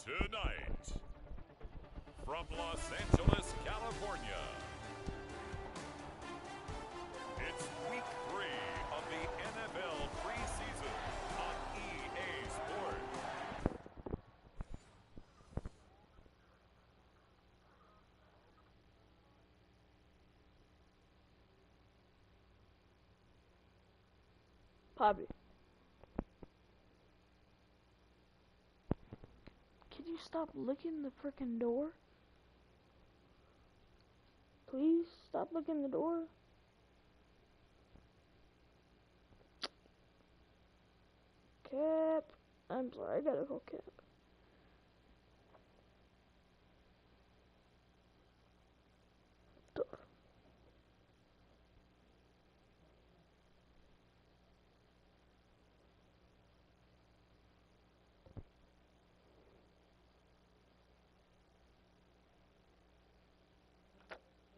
Tonight, from Los Angeles, California, it's week 3 of the NFL preseason on EA Sports. Bobby. Can you stop licking the frickin' door? Please stop licking the door. Cap. I'm sorry, I gotta go, Cap.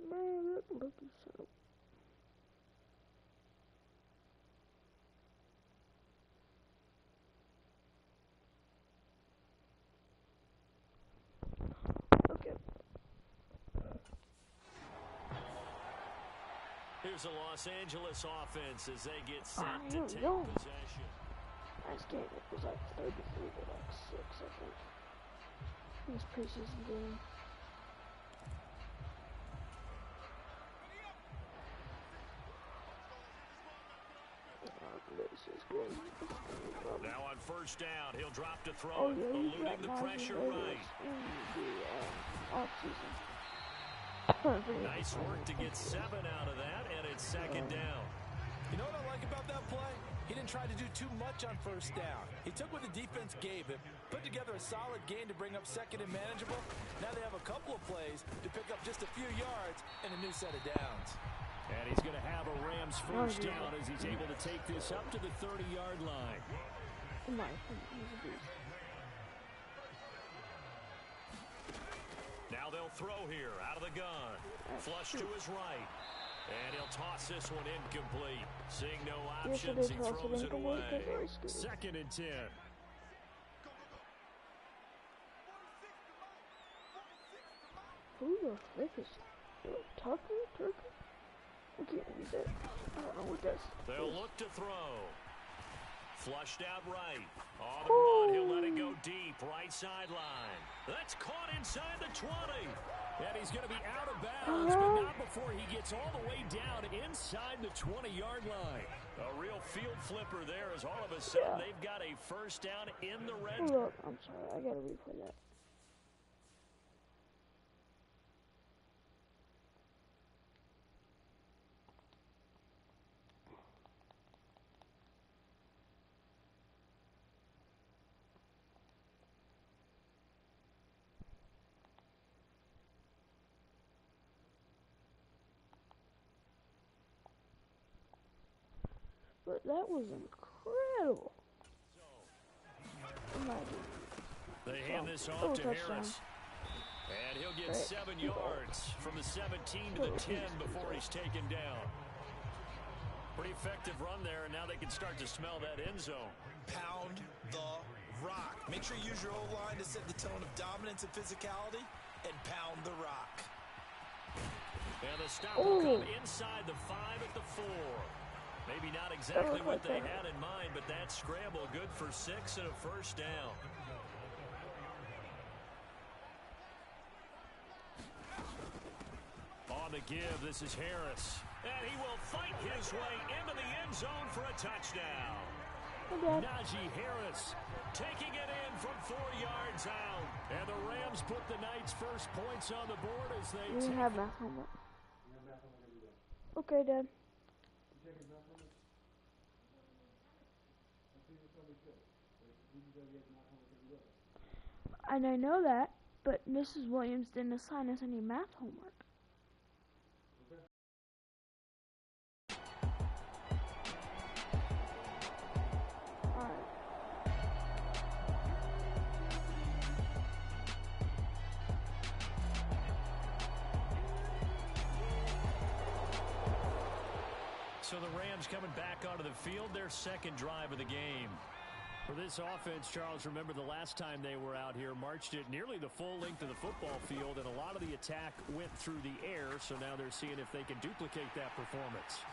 Man, that looking so. Okay. Here's the Los Angeles offense as they get set to take possession. Last game it was like 33 to like 6, I think. This preseason game. Now on first down, he'll drop to throw it, eluding the pressure right. Nice work to get 7 out of that, and it's second down. You know what I like about that play? He didn't try to do too much on first down. He took what the defense gave him, put together a solid gain to bring up second and manageable. Now they have a couple of plays to pick up just a few yards and a new set of downs. And he's going to have a Rams first down as he's able to take this up to the 30-yard line. Now they'll throw here out of the gun. Flush to his right. And he'll toss this one incomplete. Seeing no options, he throws it away. Second and 10. Who the frick is Tucker? Turkey? I can't read that. I don't know what that's. They'll look to throw. Flushed out right. On the run, he'll let it go deep. Right sideline. That's caught inside the 20. And he's going to be out of bounds, but not before he gets all the way down inside the 20-yard line. A real field flipper there as all of a sudden they've got a first down in the red zone. I'm sorry, I got to replay that. But that was incredible. They hand this off to Harris. And he'll get 7 yards from the 17 to the 10 before he's taken down. Pretty effective run there, and now they can start to smell that end zone. Pound the rock. Make sure you use your O-line to set the tone of dominance and physicality, and pound the rock. And the stop will come inside the 5 at the 4. Maybe not exactly what they had in mind, but that scramble good for 6 and a first down. On the give, this is Harris. And he will fight his way into the end zone for a touchdown. Najee Harris taking it in from 4 yards out. And the Rams put the night's first points on the board as they take. Have math homework. Okay, Dad. And I know that, but Mrs. Williams didn't assign us any math homework. So the Rams coming back onto the field, their second drive of the game. For this offense, Charles, remember the last time they were out here, marched it nearly the full length of the football field, and a lot of the attack went through the air, so now they're seeing if they can duplicate that performance.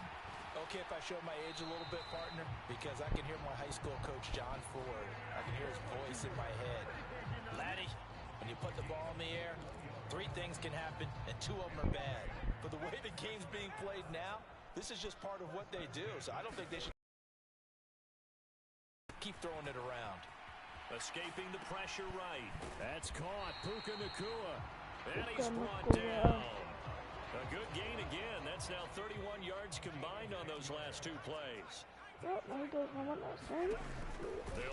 Okay, if I show my age a little bit, partner, because I can hear my high school coach, John Ford. I can hear his voice in my head. Laddie, when you put the ball in the air, 3 things can happen, and 2 of them are bad. But the way the game's being played now, this is just part of what they do, so I don't think they should keep throwing it around. Escaping the pressure right. That's caught. Puka Nacua. And he's brought down. A good gain again. That's now 31 yards combined on those last 2 plays. They'll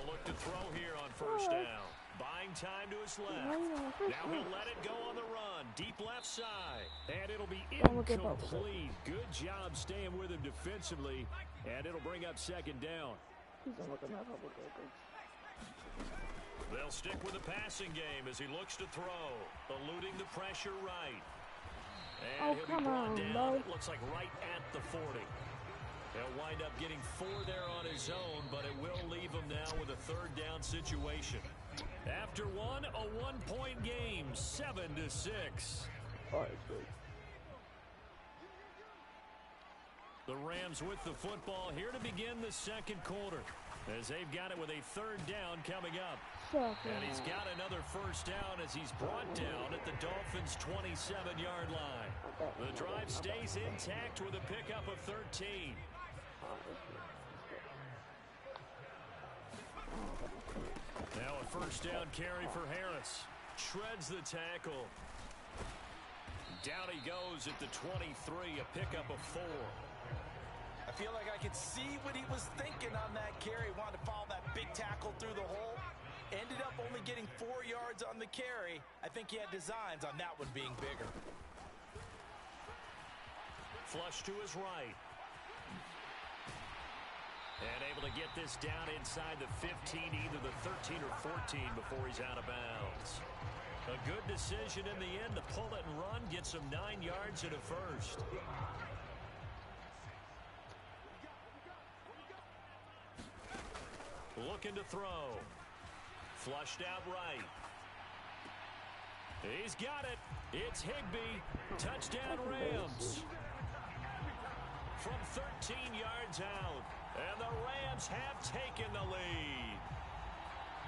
look to throw here on first down. Buying time to his left. Now he'll let it go on the run. Deep left side. And it'll be incomplete. Good job staying with him defensively. And it'll bring up second down. They'll stick with the passing game as he looks to throw. Eluding the pressure right. And he'll be brought down. It looks like right at the 40. He'll wind up getting 4 there on his own, but it will leave him now with a 3rd down situation. After one, a 1-point game, 7-6. The Rams with the football here to begin the second quarter, as they've got it with a 3rd down coming up. And he's got another first down as he's brought down at the Dolphins' 27-yard line. The drive stays intact with a pickup of 13. Now a first down carry for Harris. Shreds the tackle. Down he goes at the 23, a pickup of 4. I feel like I could see what he was thinking on that carry. Wanted to follow that big tackle through the hole. Ended up only getting 4 yards on the carry. I think he had designs on that one being bigger. Flush to his right. And able to get this down inside the 15, either the 13 or 14 before he's out of bounds. A good decision in the end to pull it and run, get some 9 yards and a first. Looking to throw. Flushed out right. He's got it. It's Higbee. Touchdown Rams. From 13 yards out. And the Rams have taken the lead.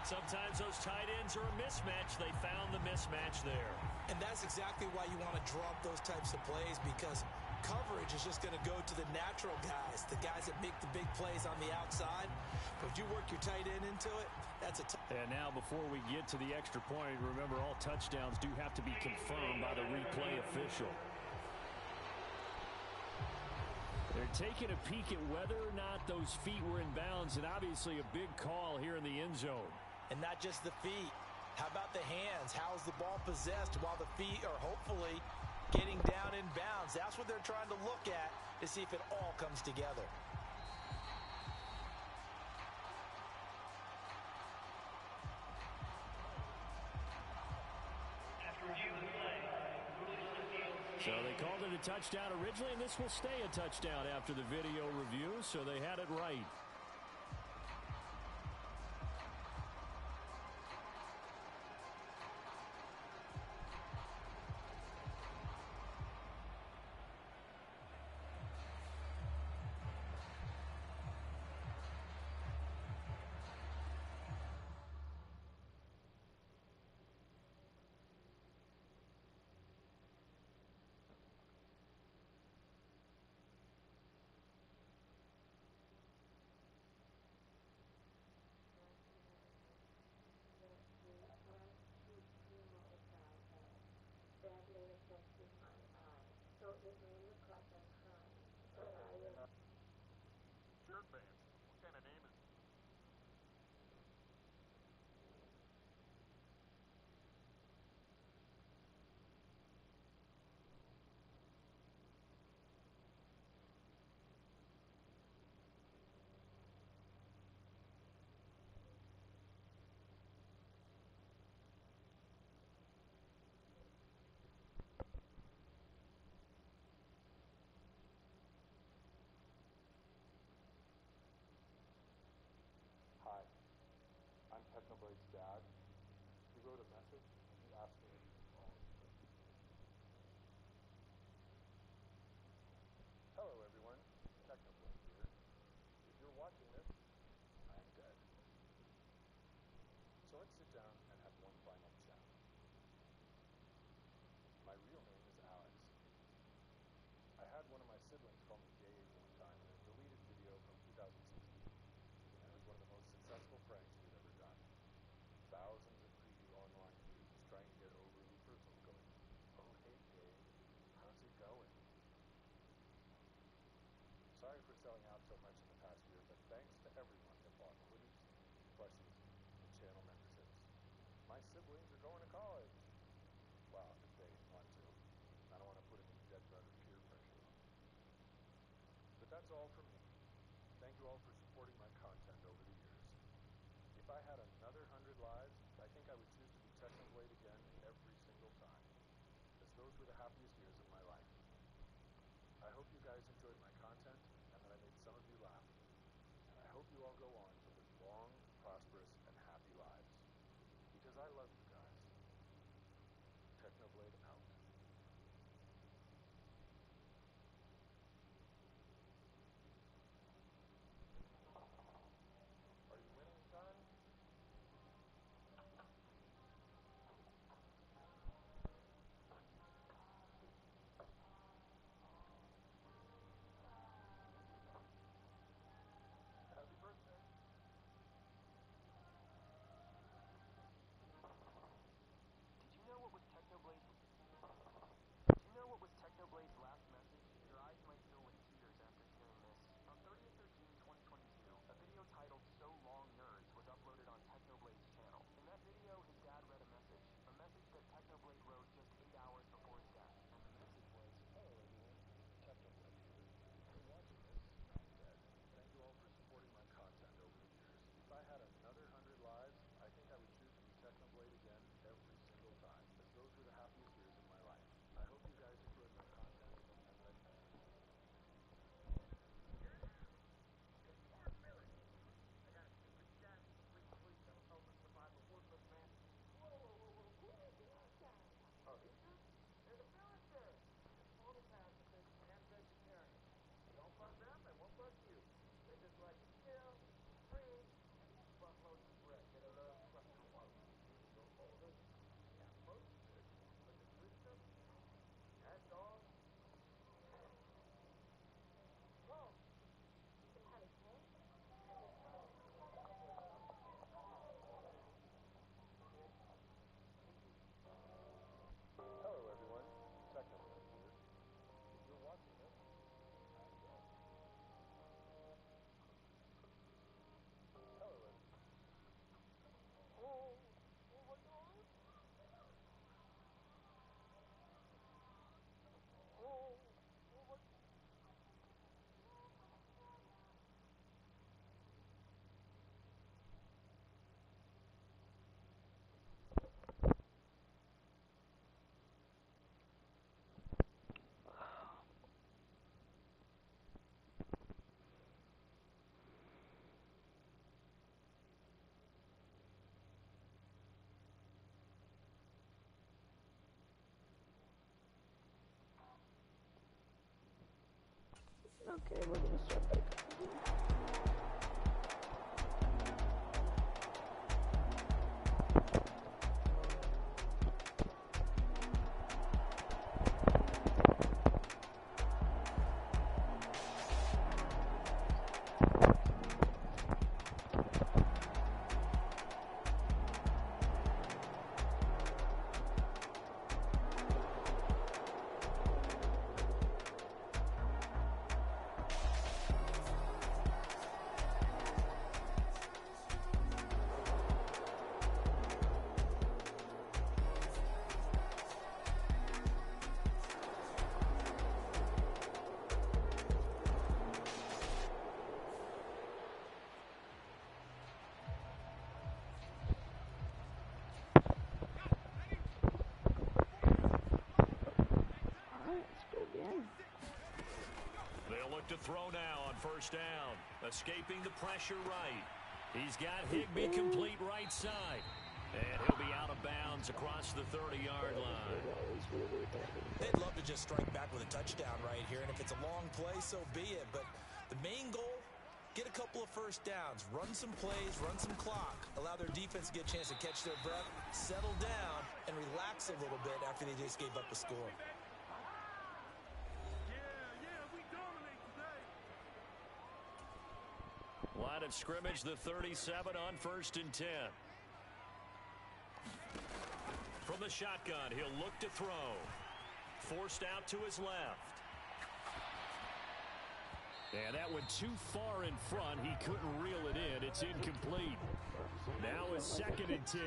Sometimes those tight ends are a mismatch. They found the mismatch there. And that's exactly why you want to draw up those types of plays, because coverage is just going to go to the natural guys, the guys that make the big plays on the outside. But if you work your tight end into it, that's a and now before we get to the extra point, remember all touchdowns do have to be confirmed by the replay official. They're taking a peek at whether or not those feet were in bounds, and obviously a big call here in the end zone. And not just the feet. How about the hands? How is the ball possessed while the feet are hopefully getting down in bounds? That's what they're trying to look at to see if it all comes together. So they called it a touchdown originally, and this will stay a touchdown after the video review, so they had it right. watching this, I am dead. So let's sit down and have one final chat. My real name is Alex. I had one of my siblings call me Dave one time in a deleted video from 2016. And it was one of the most successful pranks we had ever done. Thousands of preview online views trying to get overly personal, going, "Oh, hey Dave, how's it going?" Sorry for selling out so much in the past year, but thanks to everyone that bought hoodies, plushies, and channel memberships. My siblings are going to college. Well, if they want to. I don't want to put any dead brother peer pressure on them. But that's all from me. Thank you all for supporting my content over the years. If I had another 100 lives, I think I would choose to be Technoblade again every single time, as those were the happiest years of my life. I hope you guys enjoyed my content and that I made some of you laugh. And I hope you all go on to live long, prosperous, and happy lives. Because I love you guys. Technoblade out. Are you winning, son? Happy birthday. Did you know what was Technoblade's last message? Your eyes might fill with tears after hearing this. On 30th of June 2022, a video titled "So Long Nerds" was uploaded on Technoblade's channel. In that video, his dad read a message that Technoblade wrote just 8 hours before his death. And the message was, Hello everyone, Technoblade here. If you're watching this, I'm dead. Thank you all for supporting my content over the years. If I had another 100 lives, I think I would choose to be Technoblade again every single time, as those were the happiest years of my life. I hope you guys enjoyed my content and that Hello everyone, Technoblade here. If you're watching this, I'm dead. Hello everyone. Oh my god! Oh my... Okay, we're gonna start back. They'll look to throw now on first down. Escaping the pressure right. He's got Higbee complete right side. And he'll be out of bounds across the 30-yard line. They'd love to just strike back with a touchdown right here, and if it's a long play, so be it. But the main goal Get a couple of first downs, run some plays, run some clock, allow their defense to get a chance to catch their breath, settle down, and relax a little bit after they just gave up a score. We dominate today. Line of scrimmage, the 37 on 1st and 10. From the shotgun, he'll look to throw. Forced out to his left. And that went too far in front. He couldn't reel it in. It's incomplete. Now is 2nd and 10.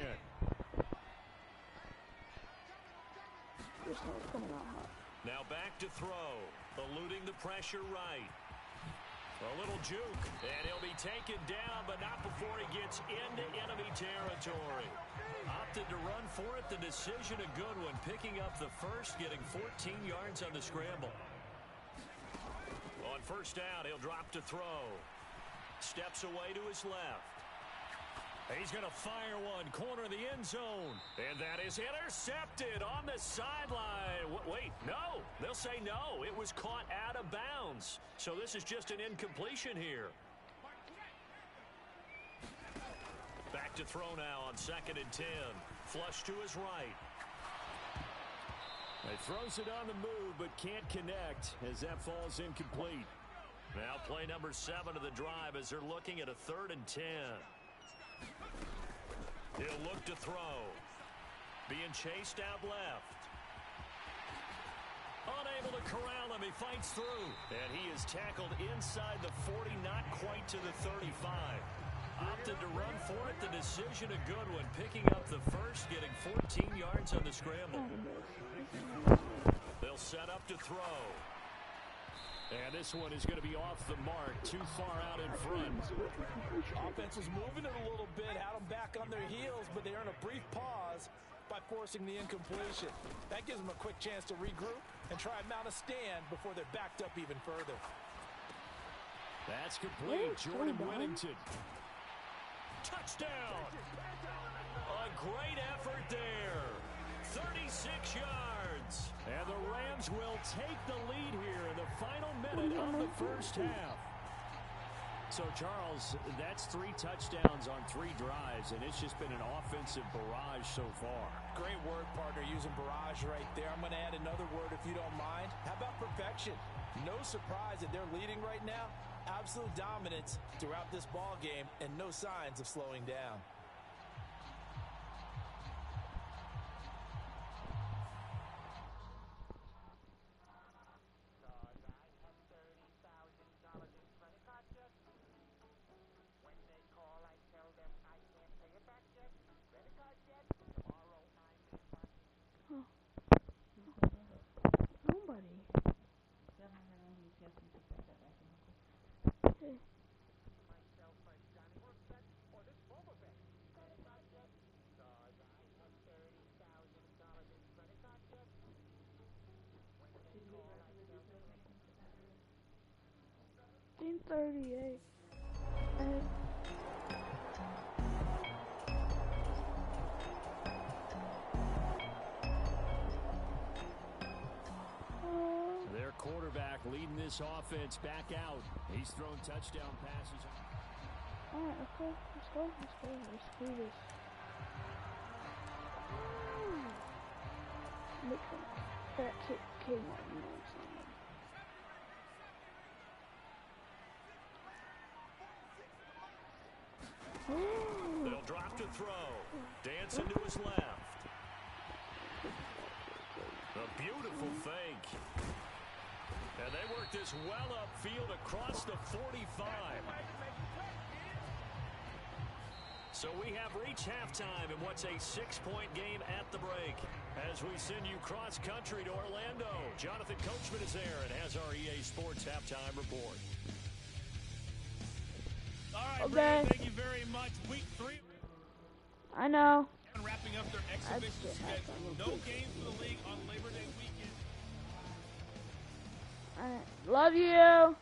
Now back to throw. Eluding the pressure right. A little juke. And he'll be taken down, but not before he gets into enemy territory. Opted to run for it. The decision a good one. Picking up the first, getting 14 yards on the scramble. On 1st down, he'll drop to throw. Steps away to his left. He's going to fire one, corner of the end zone. And that is intercepted on the sideline. Wait, no. They'll say no. It was caught out of bounds. So this is just an incompletion here. Back to throw now on 2nd and 10. Flush to his right. He throws it on the move, but can't connect as that falls incomplete. Now play number 7 of the drive as they're looking at a 3rd and 10. He'll look to throw. Being chased out left. Unable to corral him. He fights through. And he is tackled inside the 40, not quite to the 35. Opted to run for it. The decision a good one. Picking up the first, getting 14 yards on the scramble. They'll set up to throw. And this one is going to be off the mark. Too far out in front. Offense was moving it a little bit, had them back on their heels, but they earn a brief pause by forcing the incompletion. That gives them a quick chance to regroup and try and mount a stand before they're backed up even further. That's complete. Jordan Whittington. Touchdown. A great effort there. 36 yards. And the Rams will take the lead here in the final minute of the first half. So, Charles, that's 3 touchdowns on 3 drives, and it's just been an offensive barrage so far. Great word, partner, using barrage right there. I'm going to add another word if you don't mind. How about perfection? No surprise that they're leading right now. Absolute dominance throughout this ball game and no signs of slowing down. $19.38. Their quarterback leading this offense back out. He's thrown touchdown passes. Alright, let's go. Let's do this. Look at that kick came on, you know what I'm saying? They'll drop to throw. Dancing to his left. A beautiful fake. And they work this well upfield across the 45. So we have reached halftime in what's a 6-point game at the break. As we send you cross-country to Orlando, Jonathan Coachman is there and has our EA Sports halftime report. All right, Okay. Brad, thank you very much. Week 3. I know. Wrapping up their exhibition schedule. No games for the league on Labor Day weekend. Alright, love you.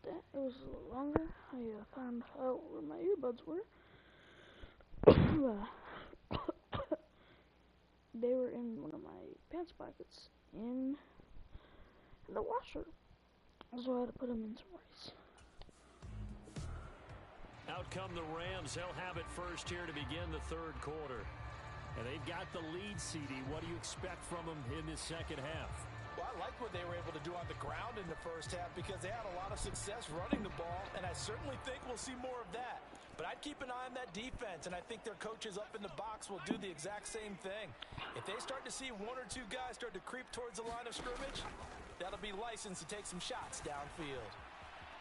that. It was a little longer. I found out where my earbuds were. They were in one of my pants pockets in the washer. So I had to put them in some rice. Out come the Rams. They'll have it first here to begin the third quarter. And they've got the lead, CD. What do you expect from them in this second half? Well, I like what they were able to do on the ground in the first half because they had a lot of success running the ball, and I certainly think we'll see more of that. But I'd keep an eye on that defense, and I think their coaches up in the box will do the exact same thing. If they start to see one or two guys start to creep towards the line of scrimmage, that'll be license to take some shots downfield.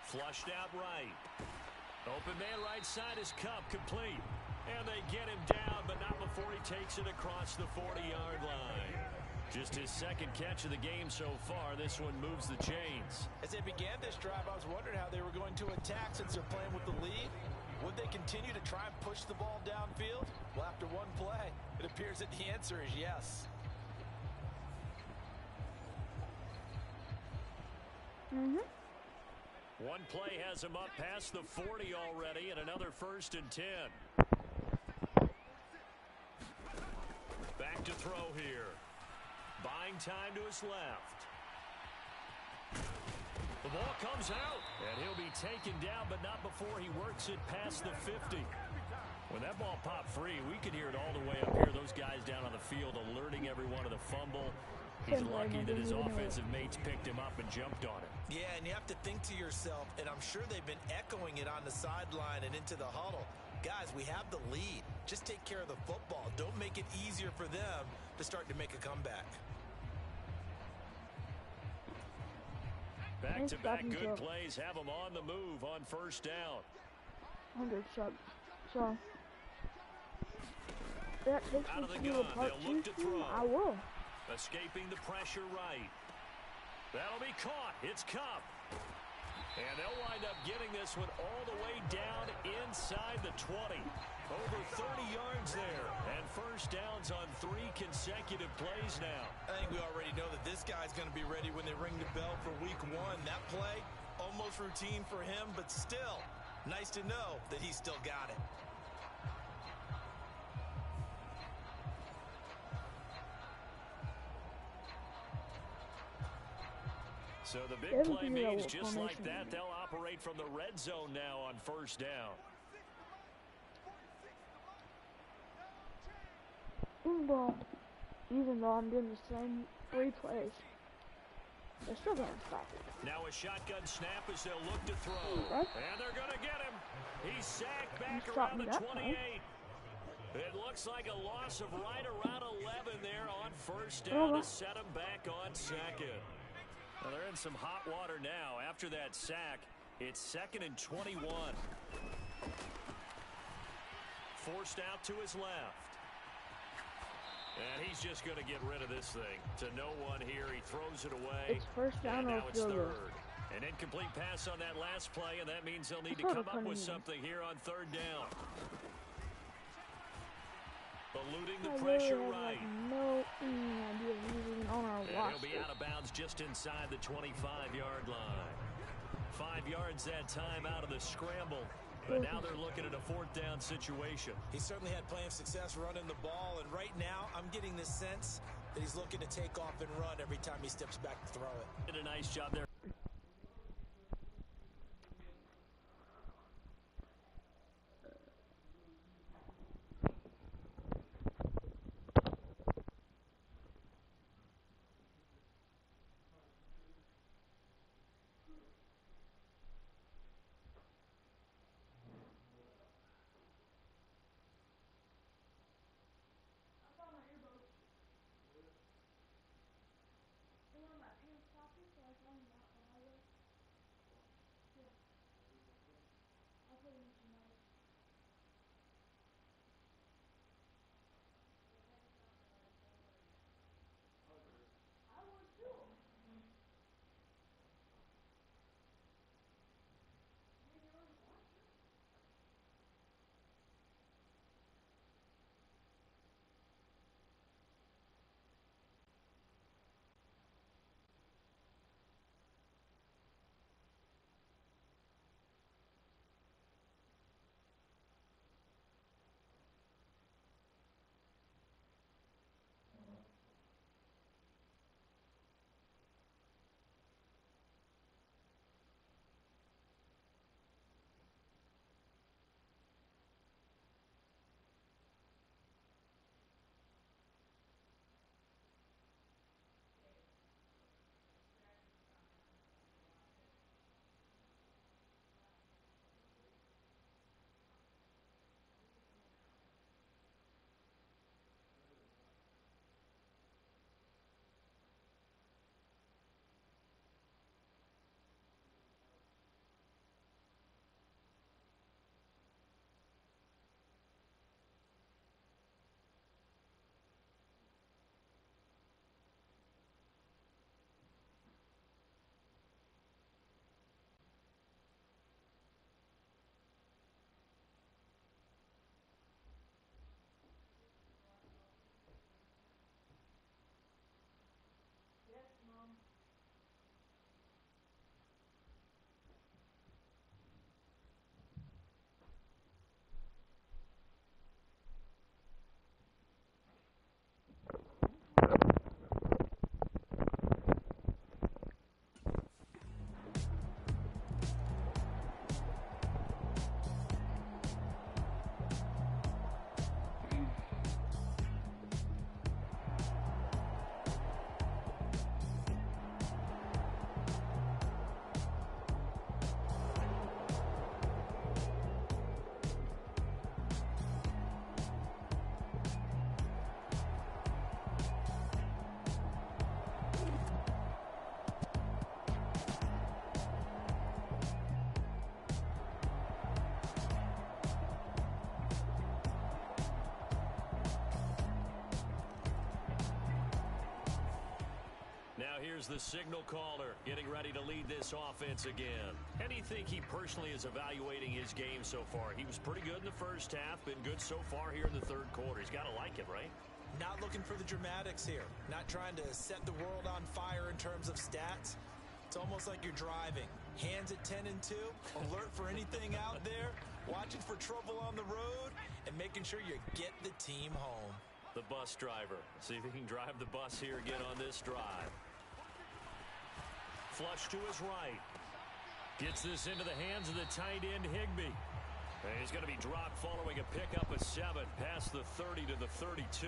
Flushed out right. Open man right side is Cup, complete. And they get him down, but not before he takes it across the 40-yard line. Just his second catch of the game so far. This one moves the chains. As they began this drive, I was wondering how they were going to attack since they're playing with the lead. Would they continue to try and push the ball downfield? Well, after one play, it appears that the answer is yes. One play has him up past the 40 already, and another 1st and 10. Back to throw here. Buying time to his left. The ball comes out, and he'll be taken down, but not before he works it past the 50. When that ball popped free, we could hear it all the way up here. Those guys down on the field alerting everyone of the fumble. He's lucky that his offensive mates picked him up and jumped on him. Yeah, and you have to think to yourself, and I'm sure they've been echoing it on the sideline and into the huddle. Guys, we have the lead. Just take care of the football. Don't make it easier for them to start to make a comeback. Back-to-back good plays have them on the move on first down. 100 subs. So, that takes Out me of the to do gun, a part they'll look to 2. throw. I will. Escaping the pressure right. That'll be caught. It's Cup. And they'll wind up getting this one all the way down inside the 20. Over 30 yards there. And first downs on 3 consecutive plays now. I think we already know that this guy's going to be ready when they ring the bell for week 1. That play, almost routine for him, but still, nice to know that he's still got it. So the big play means just like that, they'll operate from the red zone now on first down. Even though I'm doing the same 3 plays, they're still going to stop it. Now a shotgun snap as they'll look to throw. And they're going to get him. He's sacked back around the 28. It looks like a loss of right around 11 there on first down to set him back on second. Well, they're in some hot water now. After that sack, it's 2nd and 21. Forced out to his left. And he's just going to get rid of this thing. To no one here. He throws it away. It's first down, and or now it's field goal. 3rd. An incomplete pass on that last play, and that means they'll need to come up with something here on 3rd down. Eluding the pressure right. No idea he's even on our and roster. he'll be out of bounds just inside the 25-yard line. 5 yards that time out of the scramble. But now they're looking at a 4th down situation. He certainly had plenty of success running the ball, and right now I'm getting the sense that he's looking to take off and run every time he steps back to throw it. Did a nice job there. One of my pants pockets, so I found them out. here's the signal caller getting ready to lead this offense again. How do you think he personally is evaluating his game so far? He was pretty good in the first half, been good so far here in the third quarter. He's got to like it, right? Not looking for the dramatics here. Not trying to set the world on fire in terms of stats. It's almost like you're driving. Hands at 10 and 2, alert for anything out there, watching for trouble on the road, and making sure you get the team home. The bus driver. See if he can drive the bus here again on this drive. Flush to his right. Gets this into the hands of the tight end, Higbee. And he's going to be dropped following a pickup of 7 past the 30 to the 32.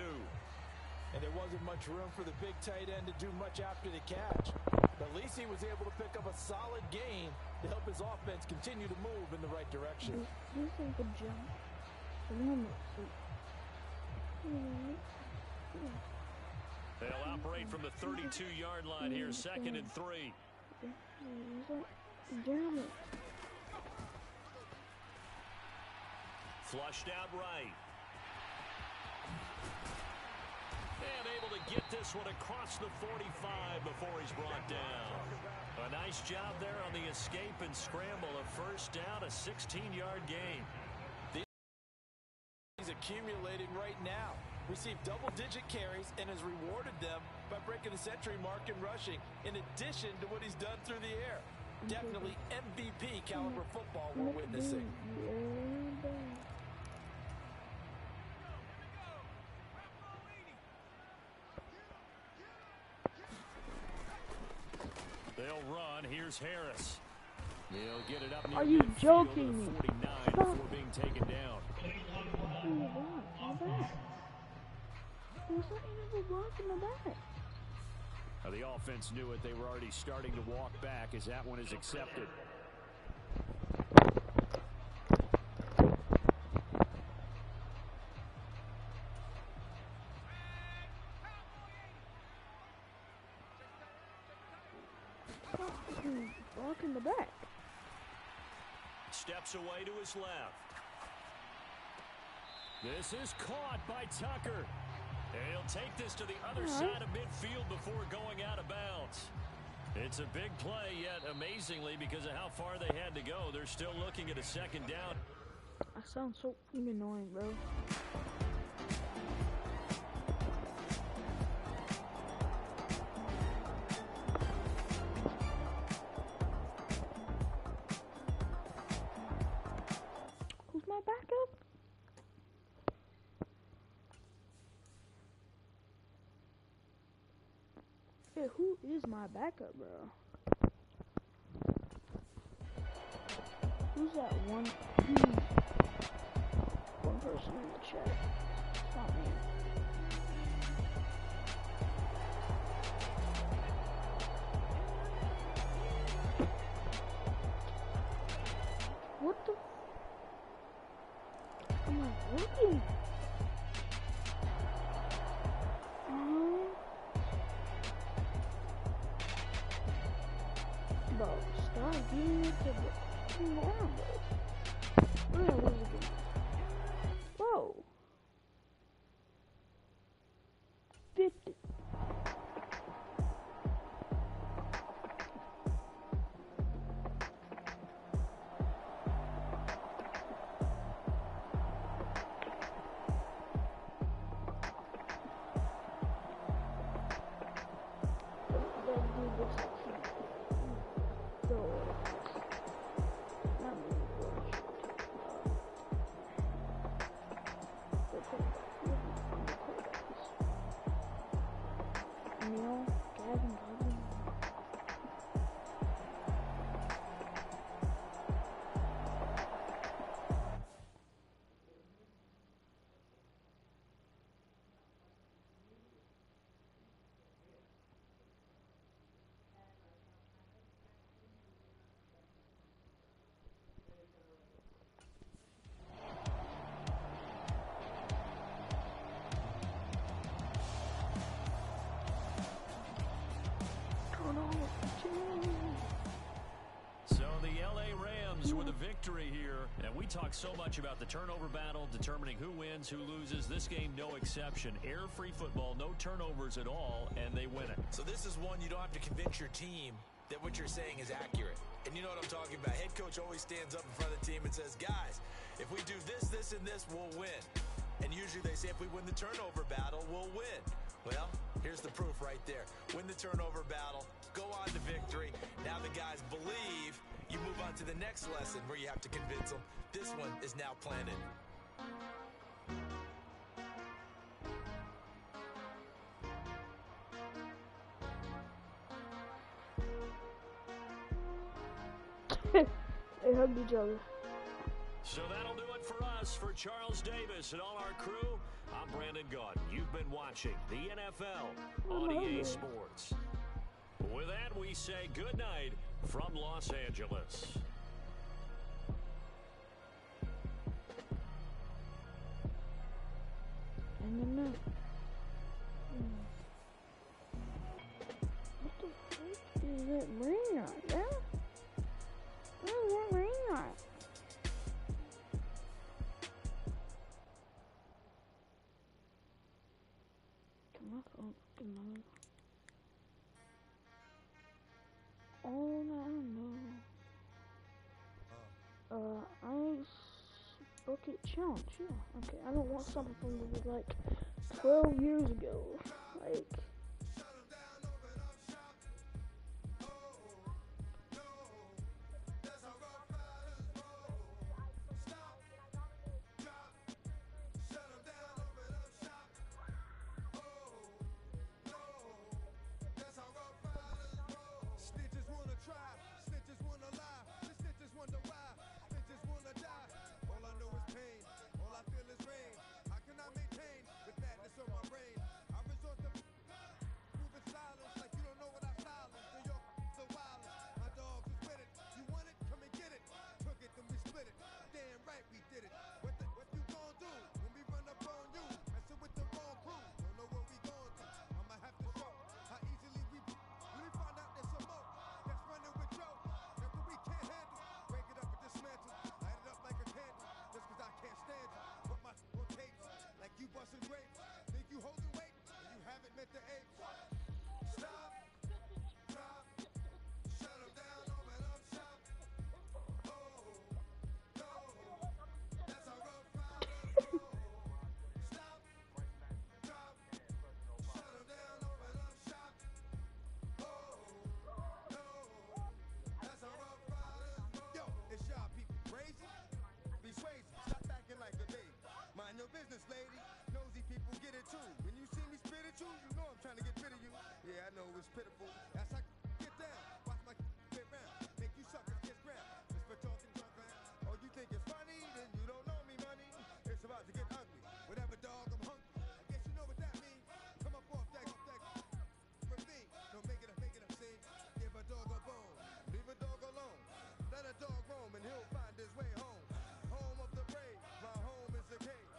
And there wasn't much room for the big tight end to do much after the catch. But at least he was able to pick up a solid gain to help his offense continue to move in the right direction. This is a jump. They'll operate from the 32-yard line here, 2nd and 3. Flushed out right. And able to get this one across the 45 before he's brought down. A nice job there on the escape and scramble. A first down, a 16-yard gain. He's accumulating right now. Received double-digit carries and has rewarded them by breaking the century mark in rushing, in addition to what he's done through the air. Definitely MVP caliber football we're witnessing. They'll run. Here's Harris. He'll get it up near Are you midfield joking me? 49 before being taken down. Now the offense knew it. They were already starting to walk back as that one is accepted. Walk in the back. Steps away to his left. This is caught by Tucker. And he'll take this to the other side of midfield before going out of bounds. It's a big play, yet amazingly, because of how far they had to go, they're still looking at a 2nd down. I sound so annoying, bro. Who's my backup? Yeah, who is my backup, bro? Who's that one person in the chat? It's not me. What the? I'm not looking. Bro, stop getting it to the ground, bro. Where was it going? Whoa. 50. comes with a victory here. And we talk so much about the turnover battle, determining who wins, who loses. This game, no exception. Error-free football, no turnovers at all, and they win it. So this is one you don't have to convince your team that what you're saying is accurate. And you know what I'm talking about. Head coach always stands up in front of the team and says, guys, if we do this, this, and this, we'll win. And usually they say if we win the turnover battle, we'll win. Well, here's the proof right there. Win the turnover battle, go on to victory. Now the guys believe. You move on to the next lesson where you have to convince them. This one is now planted. They hugged each other. So that'll do it for us. For Charles Davis and all our crew, I'm Brandon Gaudin. You've been watching the NFL on EA Sports. With that, we say good night from Los Angeles. And then what the frick is that ring on there? What is that ring on? Come on, come on. All I know. Ice bucket challenge. Yeah. Okay. I don't want something from like 12 years ago. Like. Business, lady. Nosy people get it too. When you see me spit at you, you know I'm trying to get rid of you. Yeah, I know it's pitiful. That's how get down. Watch my get round. Make you suckers get ground. Just for talking junk, man. Oh, you think it's funny? Then you don't know me, money. It's about to get ugly. Whatever, dog, I'm hungry. I guess you know what that means. Come up off that ravine. Don't make it up, sing. Give a dog a bone. Leave a dog alone. Let a dog roam and he'll find his way home. Home of the brave. My home is the cave.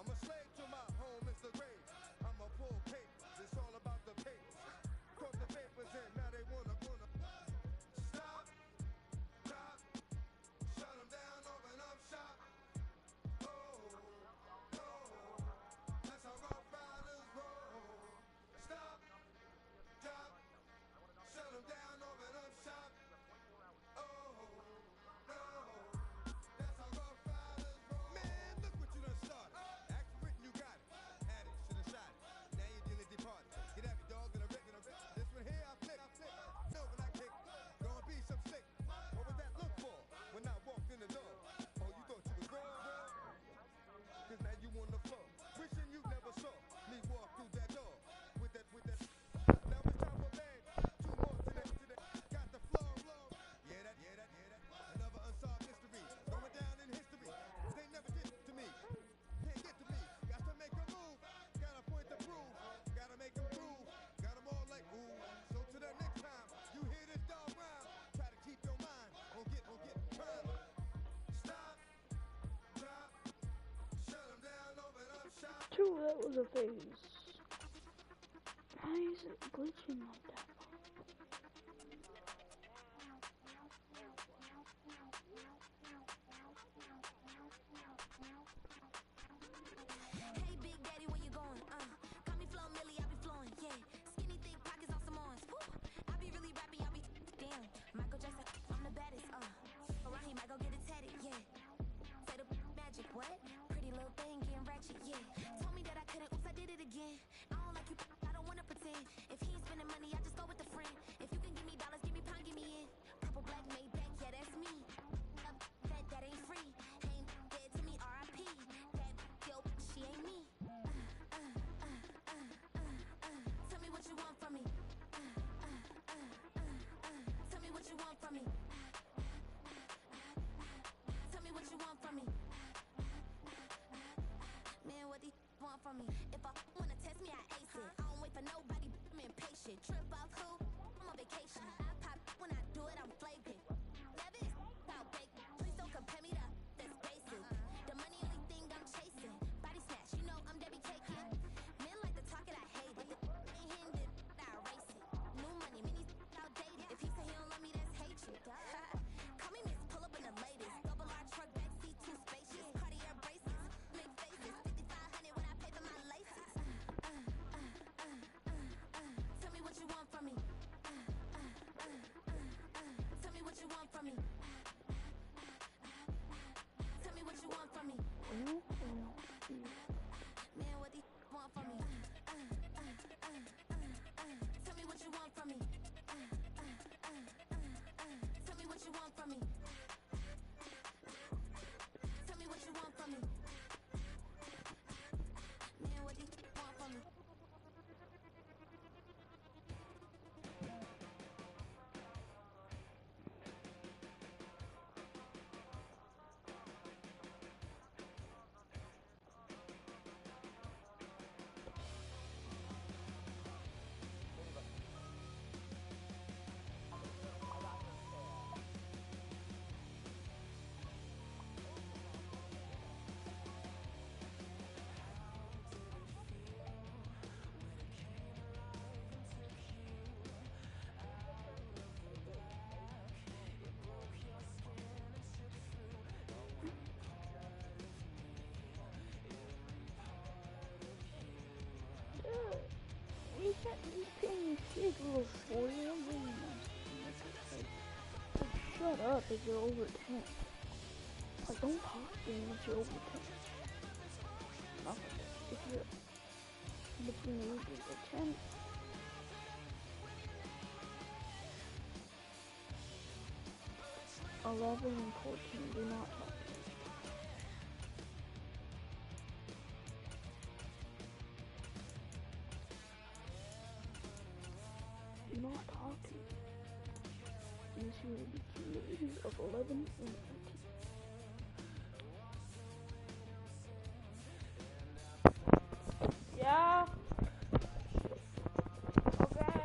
I'm a slave to my home, it's the grave. I'm a pull papers, it's all about the papers. Caught the papers in, now they wanna stop, drop, shut them down, open up shop. Oh, no, that's how rough riders roll. Stop, drop, shut them down, open up shop. Oh, no, that's how rough riders roll. Man, look what you done started. True, that was a phase. Why is it glitching like that? black Maybach, yeah, that's me. That ain't free. Ain't dead to me, R.I.P. That yo, she ain't me. Tell me what you want from me. Tell me what you want from me. Tell me what you want from me. Man, what these want from me? If I wanna test me, I ace it. I don't wait for nobody, but I'm impatient. Trip off who? I'm on vacation. I pop when I do it, I'm flagrant. Never is out bake. Please don't compare me to that's basic. The money only thing I'm chasing. Body snatch, you know I'm Debbie taking. Men like to talk it, I hate it. Ain't hindered, I erase it. New money, many outdated. If he say he don't love me, that's hatred. Call me Miss, pull up in the latest. Double R truck, backseat too spacious. Cartier braces, make faces. 5,500 when I pay for my laces. Tell me what you want from me. Tell me what you want from me. Tell me what you want from me. Man, what these want from me? Tell me what you want from me. Tell me what you want from me. Tell me what you want from me. Man, what these want from me? He's paying big little 40. Shut up if you're over 10. Like, don't talk to me if you're over 10. Nothing. If you're between the ages of 10, 11 and 14, do not talk to me. Do not talk to me. Unless you are between the ages of 11 and 14. Yeah. Okay.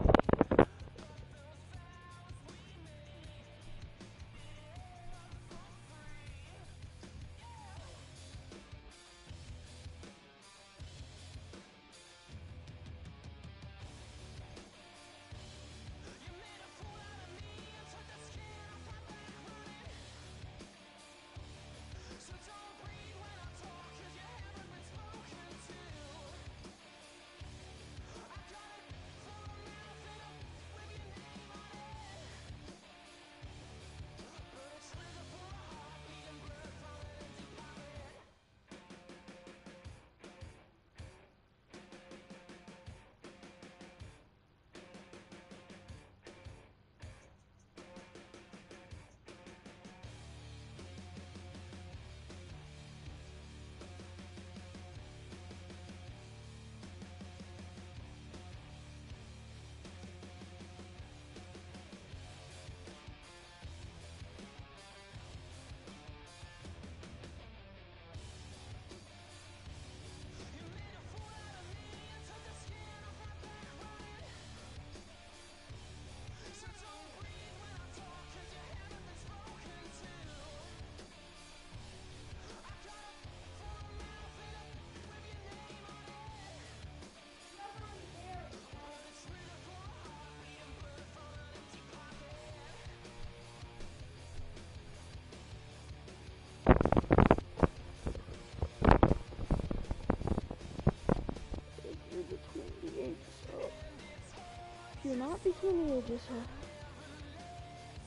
If you're not between the ages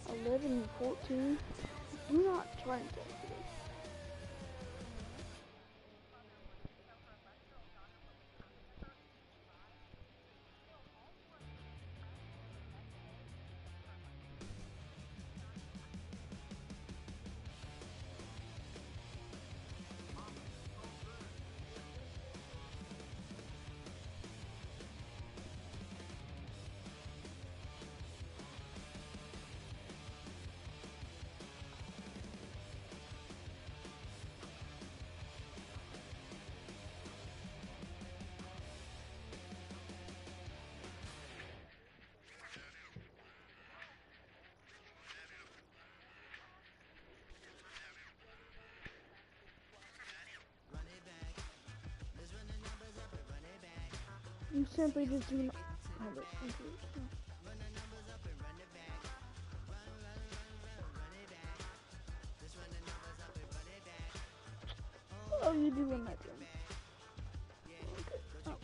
of 11 and 14, do not try and talk to me. simply just do not. Oh, wait, okay. Oh, you doing that to me? Okay. Oh.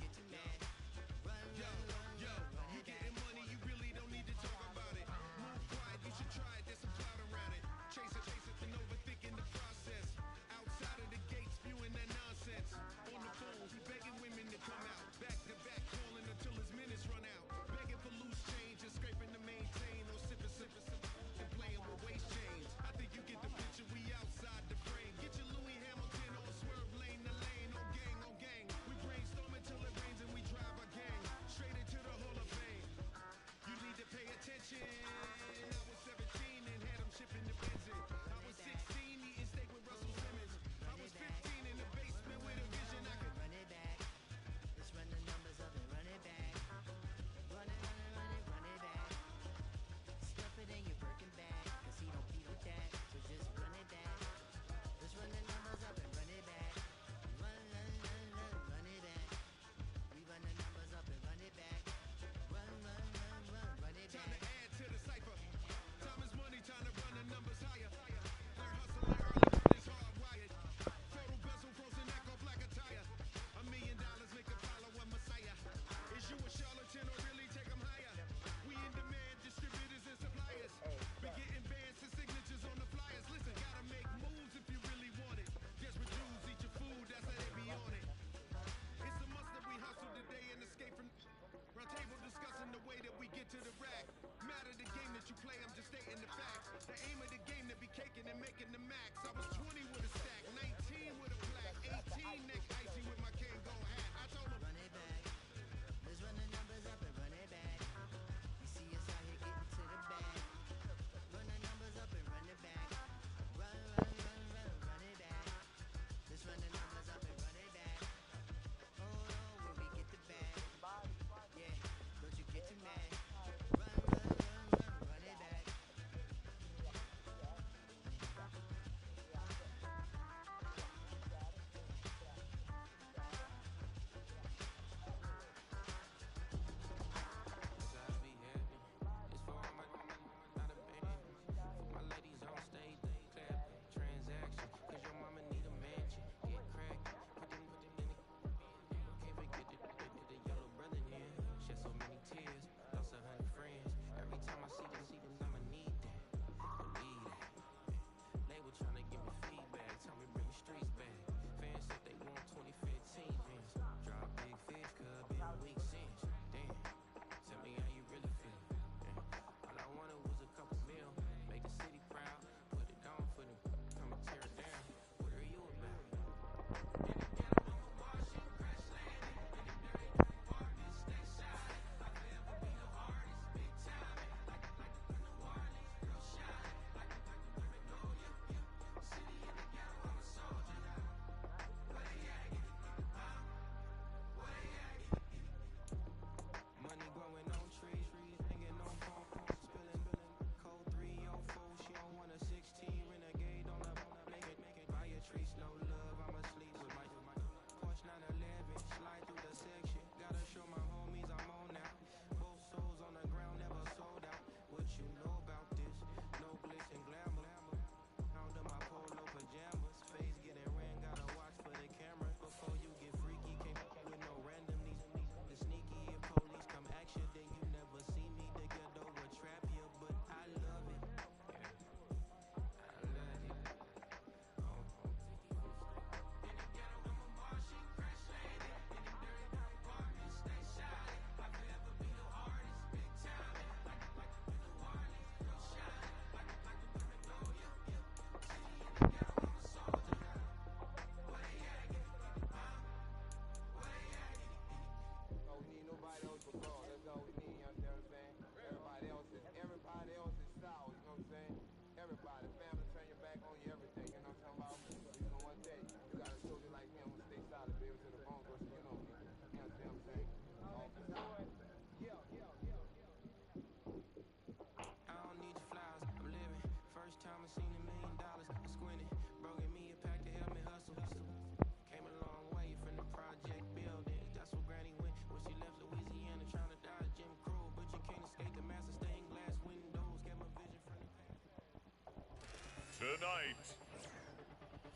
Tonight,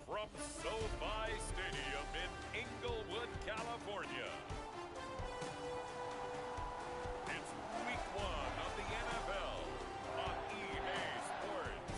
from SoFi Stadium in Inglewood, California, it's week 1 of the NFL on EA Sports.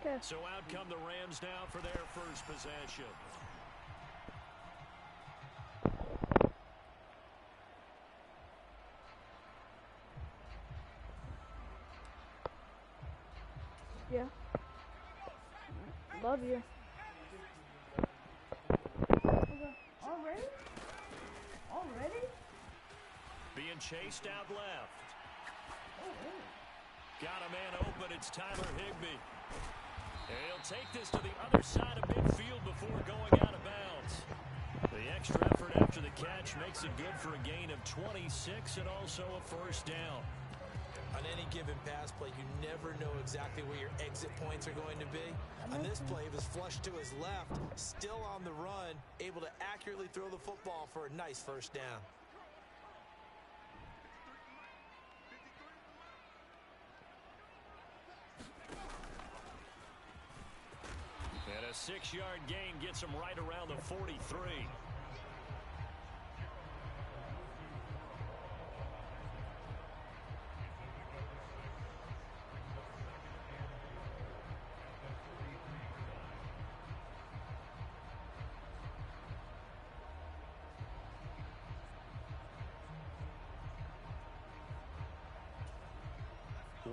Okay. So out come the Rams now for their first possession. Yeah. Love you. Okay. Already? Already? Being chased out left. Oh, really? Got a man open. It's Tyler Higbee. And he'll take this to the other side of midfield before going out of bounds. The extra effort after the catch makes it good for a gain of 26 and also a first down. On any given pass play, you never know exactly where your exit points are going to be. On this play, it was flushed to his left, still on the run, able to accurately throw the football for a nice first down. And a 6-yard gain gets him right around the 43.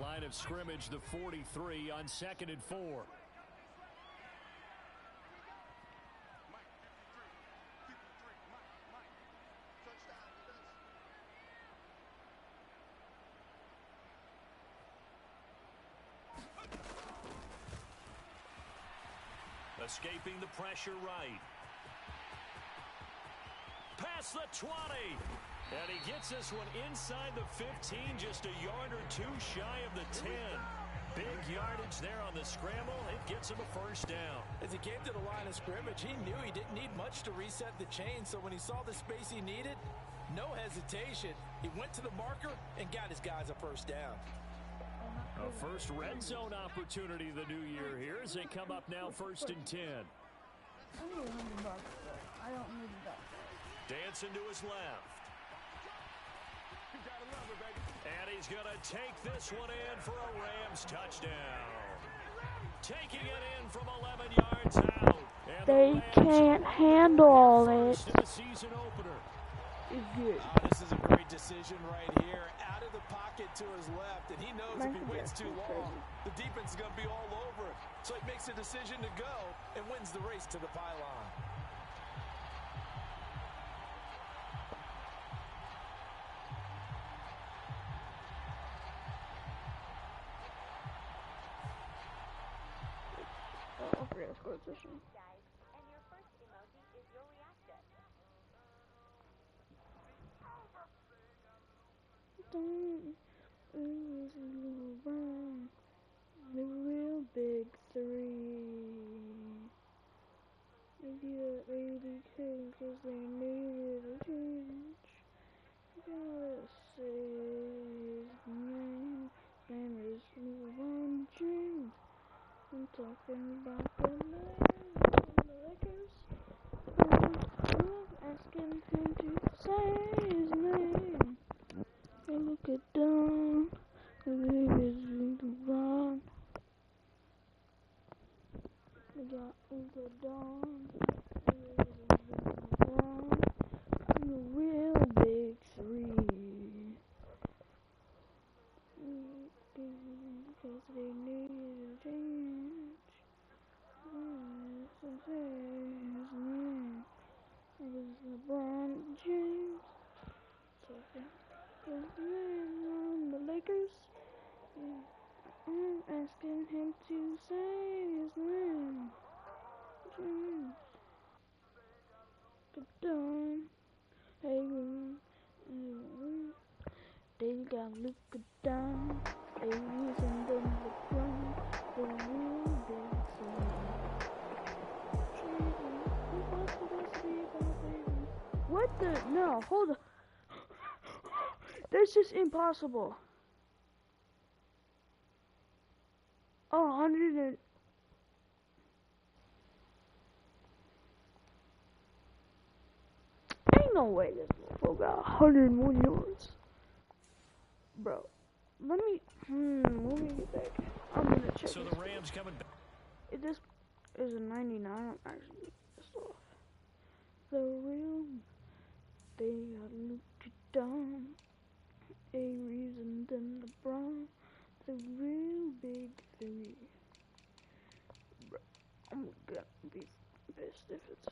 Line of scrimmage, the 43 on 2nd and 4. Escaping the pressure right. Past the 20. And he gets this one inside the 15, just a yard or two shy of the 10. Big yardage there on the scramble. It gets him a first down. As he came to the line of scrimmage, he knew he didn't need much to reset the chain, so when he saw the space he needed, no hesitation. He went to the marker and got his guys a first down. A first red zone opportunity the new year here as they come up now 1st and 10. I need $100 though. I don't need that. Dancing to his left. And he's going to take this one in for a Rams touchdown. Taking it in from 11 yards out. And They can't handle it. In the season opener. It's good. This is a great decision right here. Out of the pocket to his left, and he knows if he waits too long, the defense is going to be all over it. So he makes a decision to go and wins the race to the pylon. I'll forget a score position. And your first emoji is your reaction. The real big three. Idiot really cares cause they needed a change. Gotta say his name. Name is LeBron James. I'm talking about the man on the Lakers. I'm asking him to say his name. Hey, look at Don. The baby's LeBron. We got Luka Don. LeBron. The real big three. Because they needed a change. So say his name. It was LeBron James. Talking his name on the Lakers. I'm asking him to say his name. James. it down. Hey, they got look it down. Hey, and then the ground. The real big thing. What the? No, hold on. That's just impossible. Oh, 100 and... Ain't no way this motherfucker got 101 yards. Bro, let me get back. I'm gonna check. So the Rams coming back. If this is a 99, I'm actually pissed off. The real, they got looked down. A reason than the brown. The real big three. Bro, I'm gonna be pissed if it's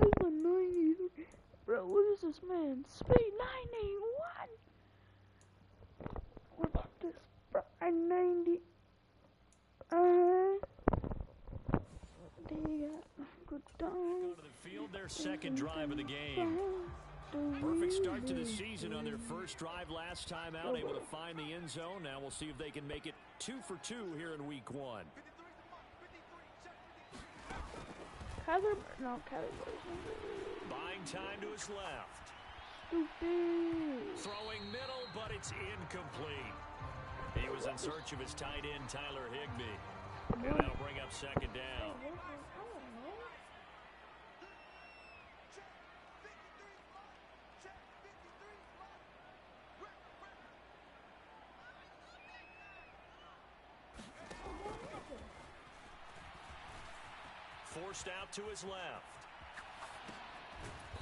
a 93. Bro, what is this man? Speed 91. What about this? Bro, 90. They got good down. Go to the field, their second drive of the game. Perfect start to the season on their first drive last time out, able to find the end zone. Now we'll see if they can make it 2 for 2 here in week 1. Kyler. Buying time to his left. Stupid. Throwing middle, but it's incomplete. He was in search of his tight end, Tyler Higbee. And that'll bring up second down. Forced out to his left.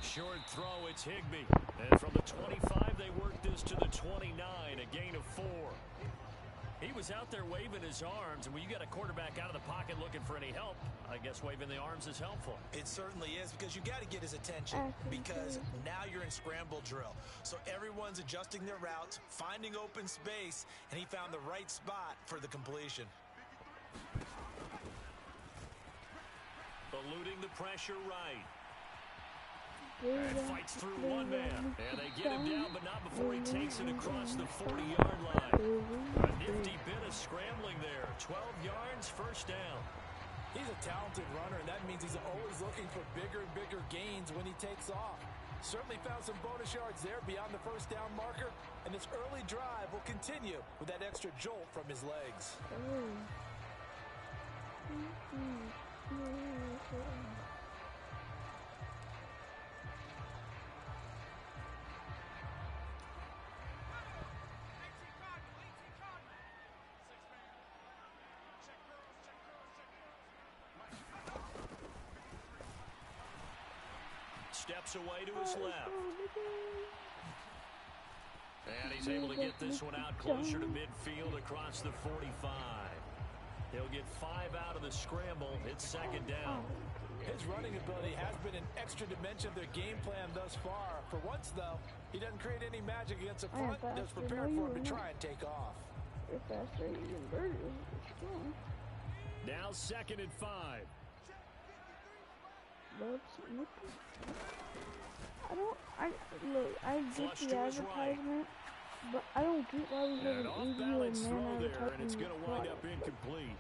Short throw, it's Higbee. And from the 25, they work this to the 29, a gain of 4. He was out there waving his arms, and when you got a quarterback out of the pocket looking for any help, I guess waving the arms is helpful. It certainly is, because you got to get his attention, because now you're in scramble drill. So everyone's adjusting their routes, finding open space, and he found the right spot for the completion. Eluding the pressure right. And fights through one man. And they get him down, but not before he takes it across the 40-yard line. A nifty bit of scrambling there. 12 yards, first down. He's a talented runner, and that means he's always looking for bigger and bigger gains when he takes off. Certainly found some bonus yards there beyond the first down marker, and this early drive will continue with that extra jolt from his legs. Steps away to his left. And he's able to get this one out closer to midfield across the 45. He'll get 5 out of the scramble. It's second down. His running ability has been an extra dimension of their game plan thus far. For once, though, he doesn't create any magic against the front. That's prepared for him to try and take off. You're faster, you can burn it. Now second and 5. I get the advertisement, but I don't get why we have an off-balance man throw there, and advertisement. it's going to wind up incomplete.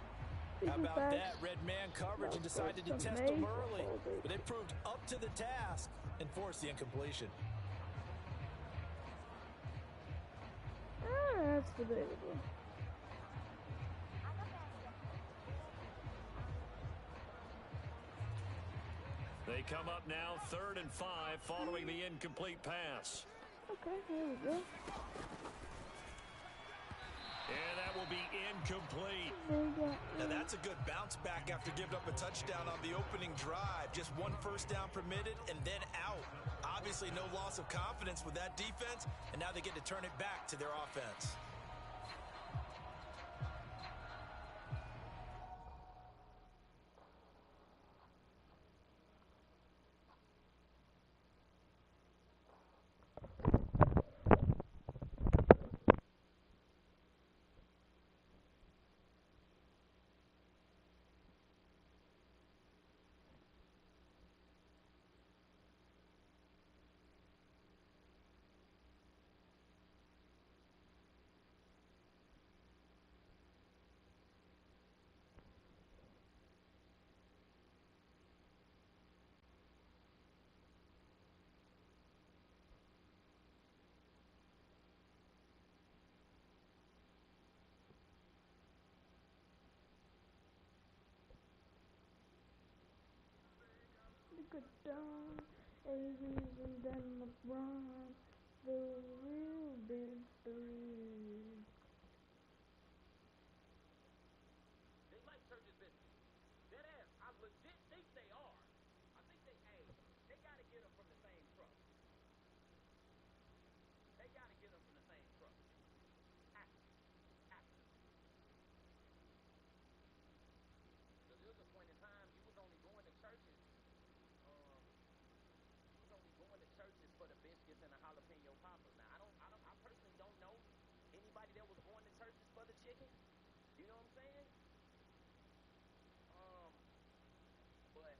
How about that? Red man coverage and decided to test him early, but they proved up to the task and forced the incompletion. That's debatable. They come up now 3rd and 5 following the incomplete pass. Okay, here we go. And that will be incomplete. Now that's a good bounce back after giving up a touchdown on the opening drive. Just 1 first down permitted and then out. Obviously no loss of confidence with that defense, and now they get to turn it back to their offense. it down. AB's and then LeBron, the real big three. They like Church's biscuits. Dead ass. I legit think they are. I think they got to get them from the same truck. They got to get them from the same truck. Have to. Because there was a point in time you was only going to churches. You was only going to churches for the biscuits and the jalapeno poppers. Now I personally don't know anybody that was going to churches for the chicken. You know what I'm saying? But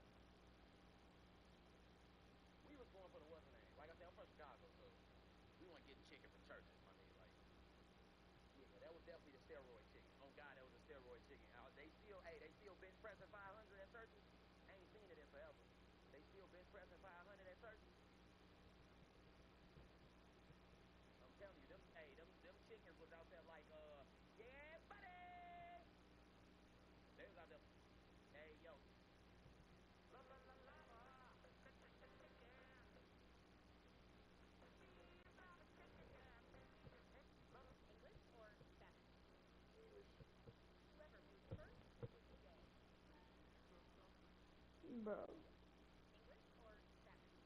we was going for the what's the name. Like I said, I'm from Chicago, so we weren't getting chicken from churches. I mean, like, yeah, that was definitely the steroid chicken. Oh God, that was a steroid chicken. They still bench pressing 500 at churches. I ain't seen it in forever. They still bench pressing 500 at churches. I'm telling you, them chickens was out there like, yeah, buddy. They was out there, hey, yo. La, la, la, la, la. English or Spanish? Whoever moves first wins the game. Bro. English or Spanish?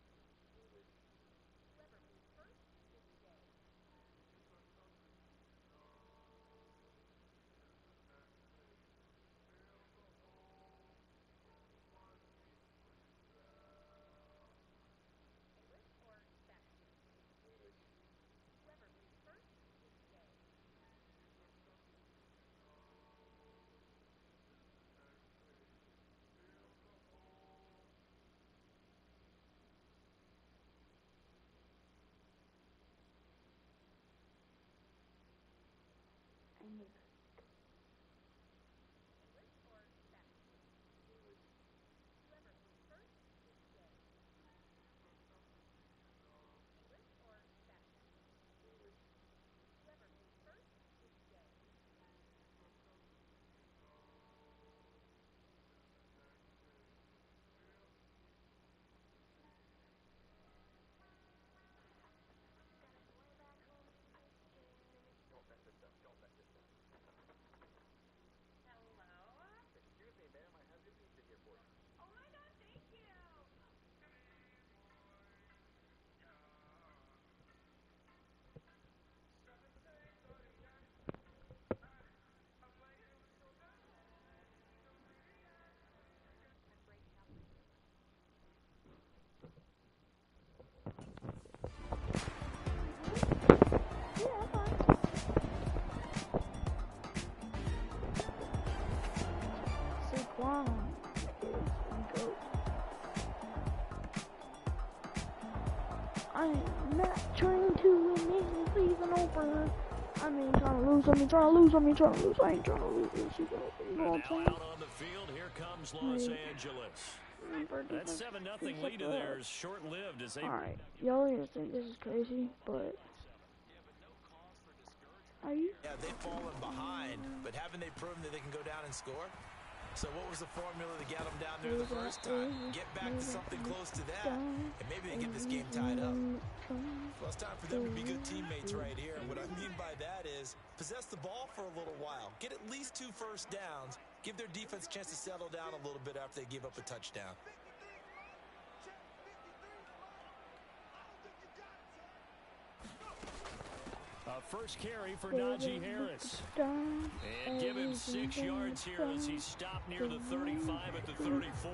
Whoever moves first wins the game. English or Spanish? Whoever moves first wins the game. English or Spanish? Whoever moves first wins the game. English or Spanish? Whoever moves first wins the game. Don't mess this up. Don't mess this up. Hello? Excuse me, ma'am. I have your pizza here for you. Oh my god, thank you! Saquon is a goat. I am not trying to win this season opener. I mean, trying to lose. I ain't trying to lose. You know what I'm saying? Out on the field, here comes Los Angeles. That 7-0 lead of theirs short-lived as they... Alright, y'all gonna think this is crazy, but... Are you? Yeah, they've fallen behind, but haven't they proven that they can go down and score? So what was the formula to get them down there the first time? Get back to something close to that, and maybe they get this game tied up. Well, it's time for them to be good teammates right here. And what I mean by that is possess the ball for a little while. Get at least 2 first downs. Give their defense a chance to settle down a little bit after they give up a touchdown. First carry for Najee Harris. And give him 6 yards here as he stopped near the 35 at the 34.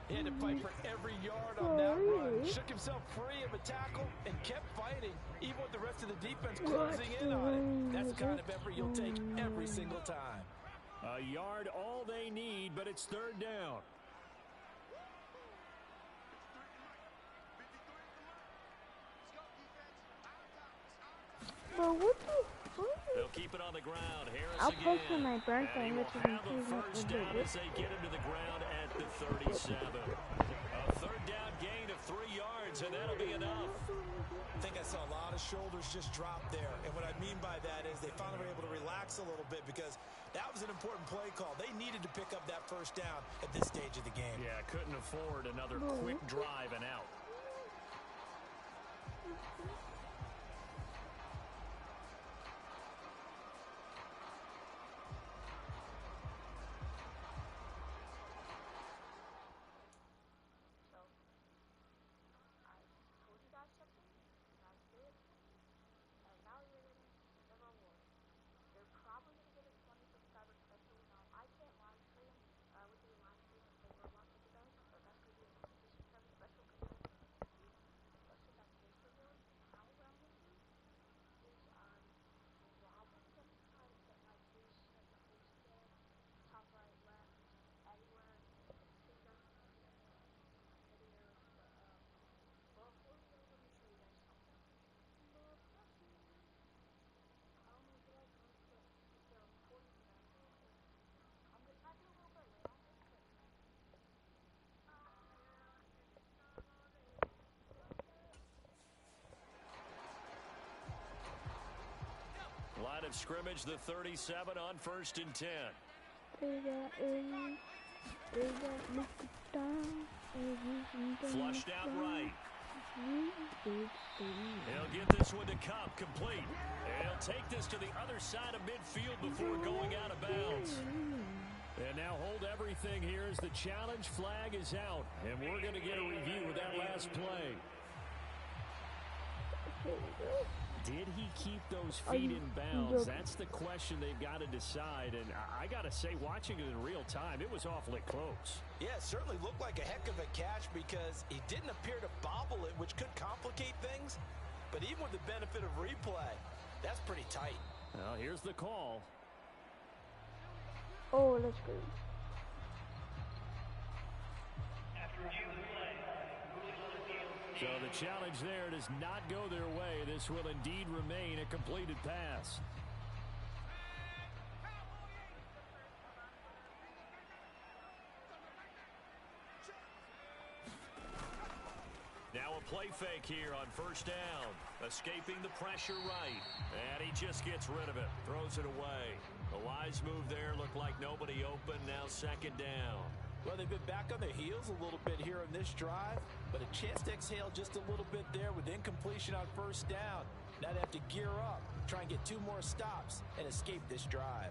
He had to fight for every yard on that run. Shook himself free of a tackle and kept fighting, even with the rest of the defense closing in on it. That's the kind of effort you'll take every single time. A yard, all they need, but it's 3rd down. Bro, what the fuck? They'll keep it on the ground. Harris I'll again. post on my birthday, And he which will is have the first down as they get him to the ground at the 37. A 3rd down gain of 3 yards, and that'll be enough. I think I saw a lot of shoulders just dropped there. And what I mean by that is they finally were able to relax a little bit because that was an important play call. They needed to pick up that first down at this stage of the game. Yeah, couldn't afford another quick drive and out. So, I told you guys something, you guys did, I evaluated them, they're rewarded. They're probably going to get a 20 for the cyber special. Now, I can't live stream with the live stream and play Roblox with you guys, but that's going to be a 20 for cyber special coming in. Let's check out this reward. How I'm going to do is I'm probably going to try to set my boost at the boost tab, top right, left, anywhere. I think that's going to be in the video, but before we go, let me show you guys something. I'll make it up real quick. Before you do that, I'm gonna not do a little bit late on this, but Line of scrimmage, the 37 on 1st and 10. Flushed out right. He'll get this one to Cup, complete. He'll take this to the other side of midfield before going out of bounds. And now hold everything here as the challenge flag is out. And we're going to get a review of that last play. Did he keep those feet in bounds? That's the question they've got to decide. And I got to say, watching it in real time, it was awfully close. Yeah, it certainly looked like a heck of a catch because he didn't appear to bobble it, which could complicate things. But even with the benefit of replay, that's pretty tight. Well, here's the call. Oh, let's go. So the challenge there does not go their way. This will indeed remain a completed pass. Now a play fake here on 1st down. Escaping the pressure right. And he just gets rid of it. Throws it away. The wise move there looked like nobody open. Now 2nd down. Well, they've been back on their heels a little bit here in this drive, but a chance to exhale just a little bit there with incompletion on 1st down. Now they have to gear up, try and get 2 more stops, and escape this drive.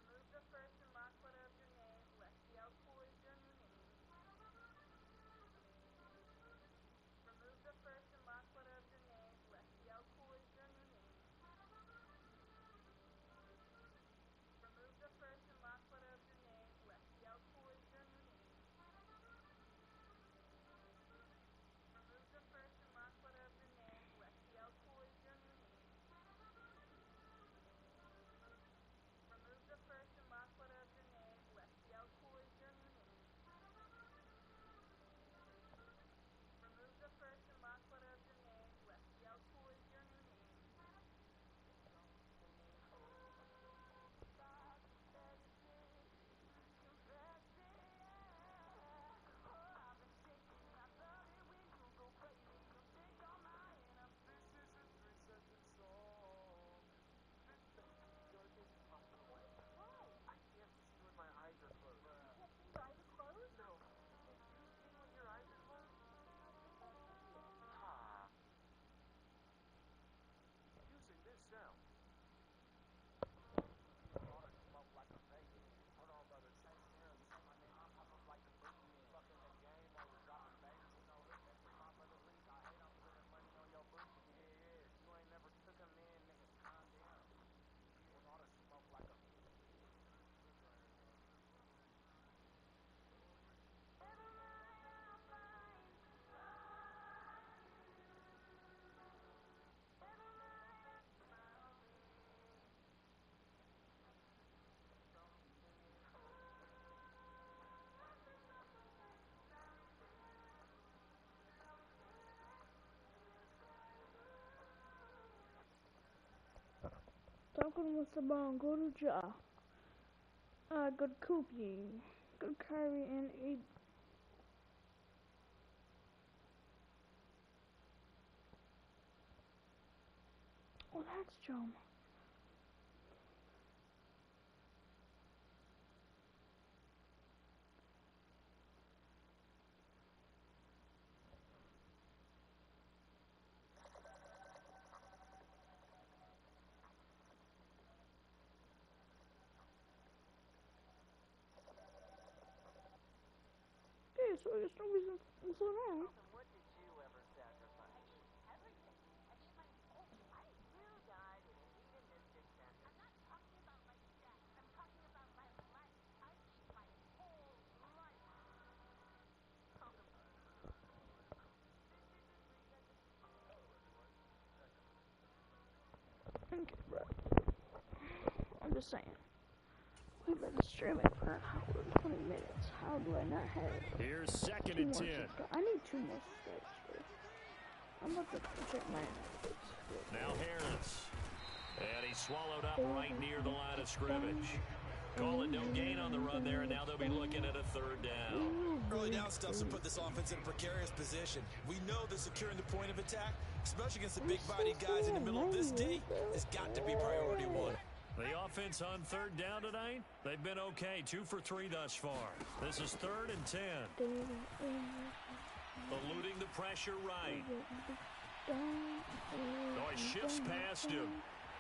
remove the first and last letter of your name. Let's see how cool is your new name. Remove the first and last letter of your name. Let's see how cool is your new name. Remove the first and last letter of your name. Let's see how cool is your new name. Remove the first and last letter of your name. Let's see how cool is your new name. Remove the first and last letter of your name. Let's see how cool is your new name. Remove the first and last letter of your name. Let's see how cool is your new name. Talking with the ball, go to jaw. Good cooping. Good carry and a. Oh, that's Joe. Okay, so there's no reason to slow down. What did you ever sacrifice? Everything. I mean, my whole life. You died in a hedonistic fantasies. I'm not talking about my death. I'm talking about my life. I gave my whole life. Okay, bro. I'm just saying. We've been streaming for an hour and 20 minutes. How do I not have Here's second 2 and more 10. subscribers? I need 2 more subscribers first. I'm about to check my analytics. Now Harris. And he's swallowed up right near the line of scrimmage. Call it no gain on the run there, and now they'll be looking at a third down. Early down stuff's to put this offense in a precarious position. We know that securing the point of attack, especially against the big-bodied guys in the middle of this D, has got to be priority one. The offense on third down tonight, they've been okay. 2 for 3 thus far. This is 3rd and 10. Eluding the pressure right. Oh, he shifts past him.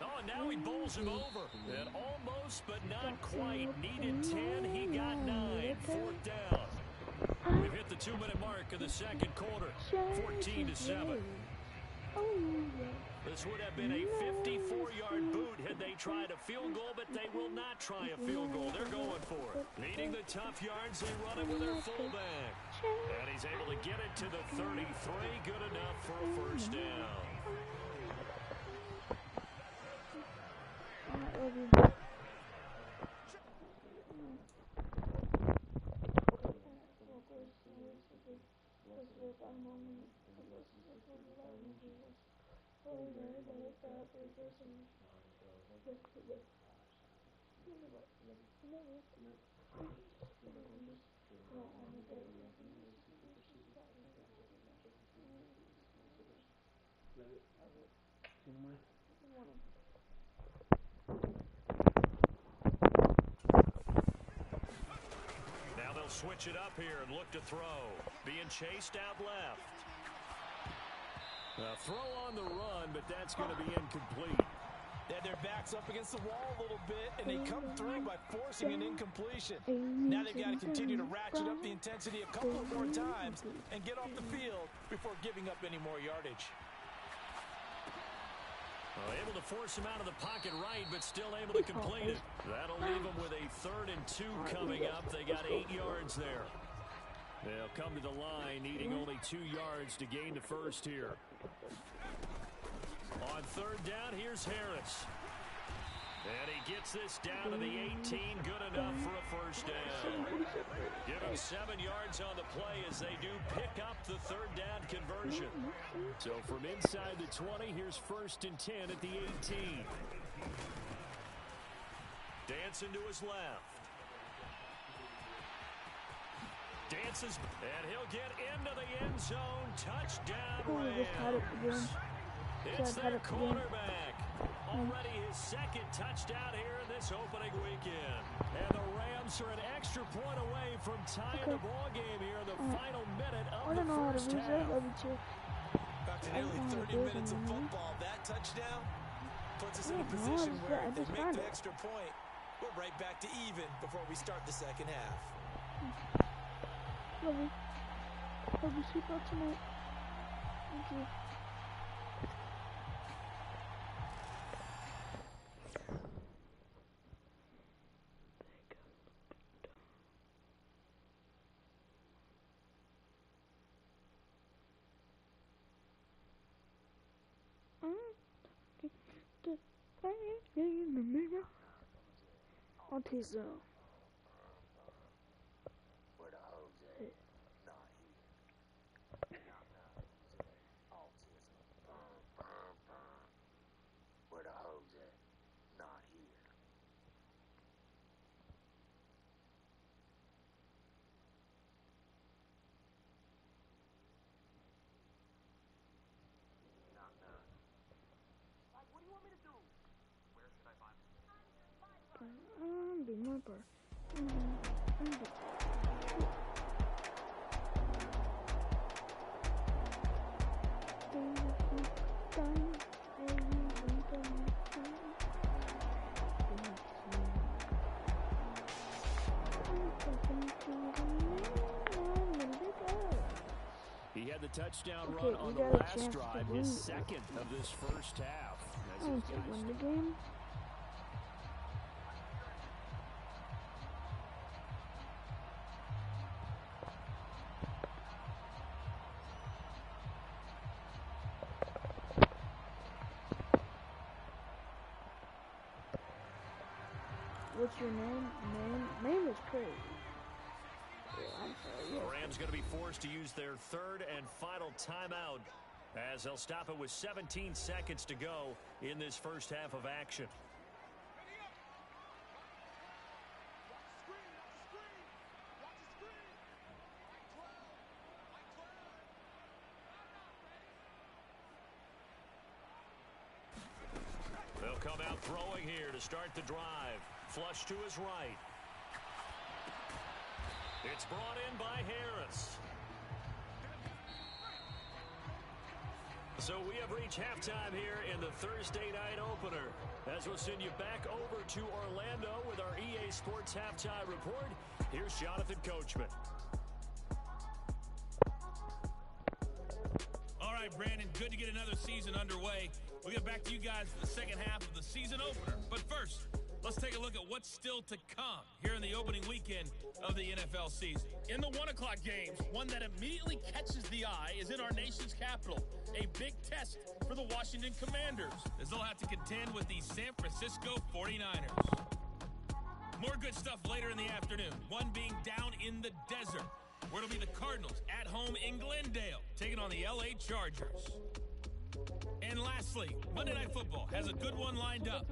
Oh, and now he bowls him over. And almost, but not quite. Needed 10. He got 9. 4th down. We've hit the 2-minute mark of the second quarter. 14-7. This would have been a 54-yard boot had they tried a field goal, but they will not try a field goal. They're going for it. Needing the tough yards, they run it with their fullback. And he's able to get it to the 33. Good enough for a first down. Now they'll switch it up here and look to throw. Being chased out left. A throw on the run, but that's going to be incomplete. They had their backs up against the wall a little bit, and they come through by forcing an incompletion. Now they've got to continue to ratchet up the intensity a couple of more times and get off the field before giving up any more yardage. Well, able to force him out of the pocket right, but still able to complete it. That'll leave them with a 3rd and 2 coming up. They got 8 yards there. They'll come to the line, needing only 2 yards to gain the first here. On 3rd down, here's Harris. And he gets this down to the 18. Good enough for a first down. Give him 7 yards on the play as they do pick up the 3rd down conversion. So from inside the 20, here's 1st and 10 at the 18. Dancing to his left. Dances, and he'll get into the end zone. Touchdown, Rams. It's their quarterback. Already his 2nd touchdown here in this opening weekend. And the Rams are an extra point away from tying the ball game here in the final minute of the first half. After nearly 30 minutes of football, that touchdown puts us in a position where if they make the extra point, we're right back to even before we start the second half. Love you. Hope you sleep out tonight. Thank you. On teaser. Where the hoes at? Not here. Autism. Where the hoes at? Not here. jumper. He had the touchdown Okay, run on we the got a last chance to drive, win his this. second of this first half. I want to win the game. What's your name? Name is crazy. Yeah, I'm sorry. The Rams going to be forced to use their third and final timeout as they'll stop it with 17 seconds to go in this first half of action. They'll come out throwing here to start the drive. Flush to his right. It's brought in by Harris. So we have reached halftime here in the Thursday night opener. As we'll send you back over to Orlando with our EA Sports Halftime Report, here's Jonathan Coachman. All right, Brandon, good to get another season underway. We'll get back to you guys for the second half of the season opener. But first, let's take a look at what's still to come here in the opening weekend of the NFL season. In the 1 o'clock games, one that immediately catches the eye is in our nation's capital. A big test for the Washington Commanders, as they'll have to contend with the San Francisco 49ers. More good stuff later in the afternoon, one being down in the desert, where it'll be the Cardinals at home in Glendale, taking on the LA Chargers. And lastly, Monday Night Football has a good one lined up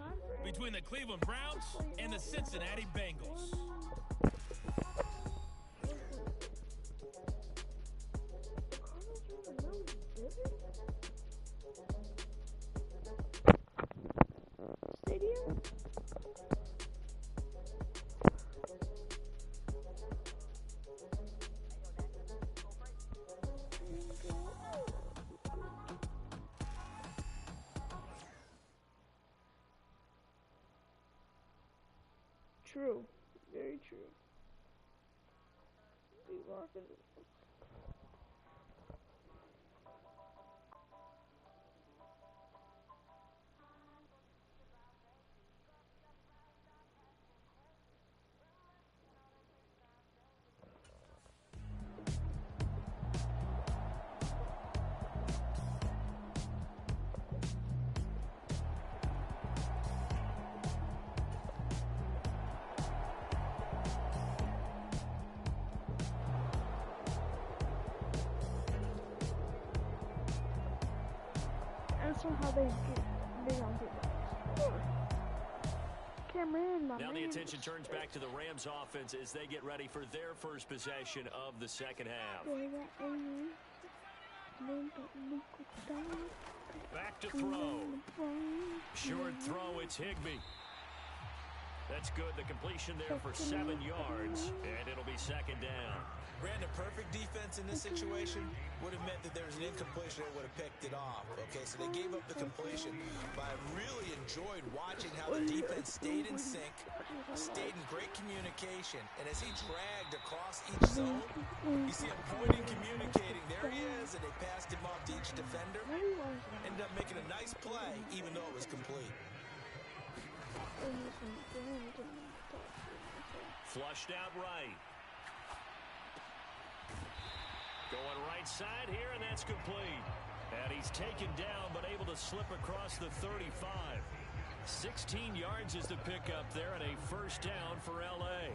between the Cleveland Browns and the Cincinnati Bengals. Stadium? True. Very true. Be rocking it. That's not how they don't get Cameron, my Now man. the attention turns back to the Rams offense as they get ready for their first possession of the second half. Back to throw. Short throw, it's Higbee. That's good. The completion there for 7 yards, and it'll be second down. Brandon, perfect defense in this situation would have meant that there was an incompletion. They would have picked it off. Okay, so they gave up the completion. But I really enjoyed watching how the defense stayed in sync, stayed in great communication. And as he dragged across each zone, you see him pointing, communicating. There he is, and they passed him off to each defender. Ended up making a nice play, even though it was complete. Flushed out right. Going right side here, and that's complete. And he's taken down, but able to slip across the 35. 16 yards is the pickup there, and a first down for L.A.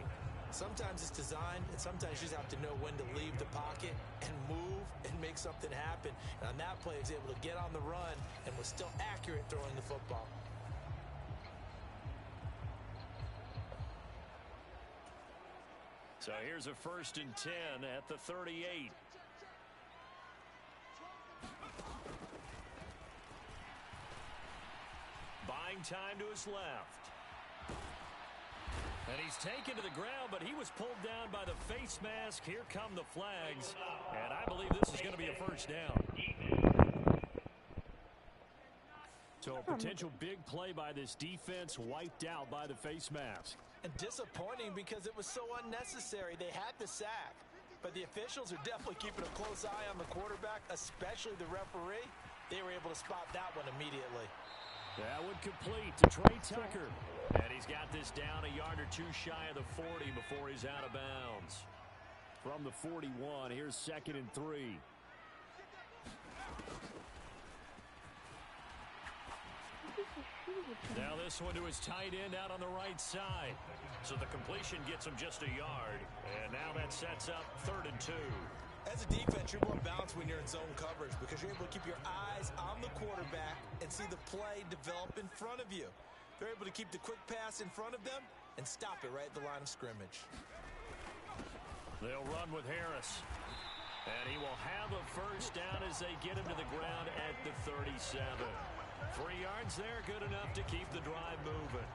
Sometimes it's designed, and sometimes you just have to know when to leave the pocket and move and make something happen. And on that play, he was able to get on the run and was still accurate throwing the football. So here's a 1st and 10 at the 38. Buying time to his left. And he's taken to the ground, but he was pulled down by the face mask. Here come the flags. And I believe this is going to be a first down. So a potential big play by this defense wiped out by the face mask. And disappointing because it was so unnecessary. They had the sack. But the officials are definitely keeping a close eye on the quarterback, especially the referee. They were able to spot that one immediately. That would complete to Trey Tucker. And he's got this down a yard or two shy of the 40 before he's out of bounds. From the 41, here's 2nd and 3. Now this one to his tight end out on the right side. So the completion gets him just a yard. And now that sets up 3rd and 2. As a defense, you're more balanced when you're in zone coverage because you're able to keep your eyes on the quarterback and see the play develop in front of you. They're able to keep the quick pass in front of them and stop it right at the line of scrimmage. They'll run with Harris. And he will have a first down as they get him to the ground at the 37. 3 yards there, good enough to keep the drive moving.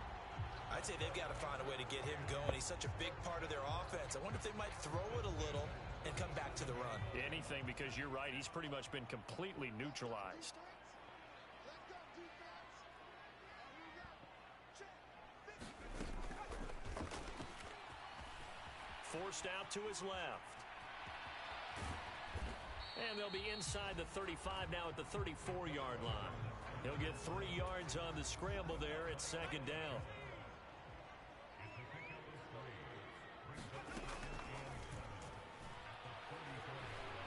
I'd say they've got to find a way to get him going. He's such a big part of their offense. I wonder if they might throw it a little and come back to the run. Anything, because you're right. He's pretty much been completely neutralized. Forced out to his left. And they'll be inside the 35 now at the 34-yard line. He'll get 3 yards on the scramble there at 2nd down.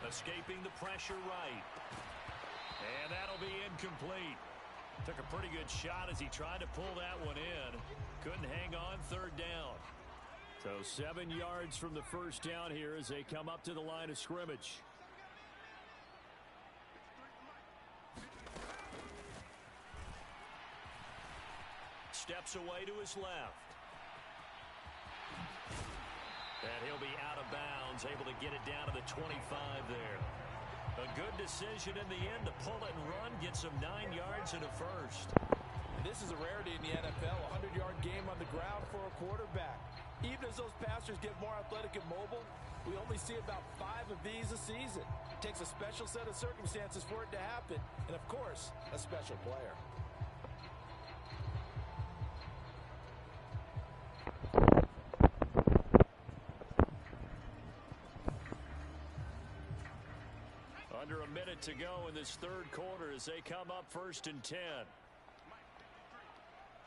Escaping the pressure right. And that'll be incomplete. Took a pretty good shot as he tried to pull that one in. Couldn't hang on 3rd down. So 7 yards from the first down here as they come up to the line of scrimmage. Steps away to his left. And he'll be out of bounds, able to get it down to the 25 there. A good decision in the end to pull it and run, get some 9 yards and a first. And this is a rarity in the NFL, a 100-yard game on the ground for a quarterback. Even as those passers get more athletic and mobile, we only see about 5 of these a season. It takes a special set of circumstances for it to happen, and of course, a special player. Under a minute to go in this 3rd quarter as they come up 1st and 10.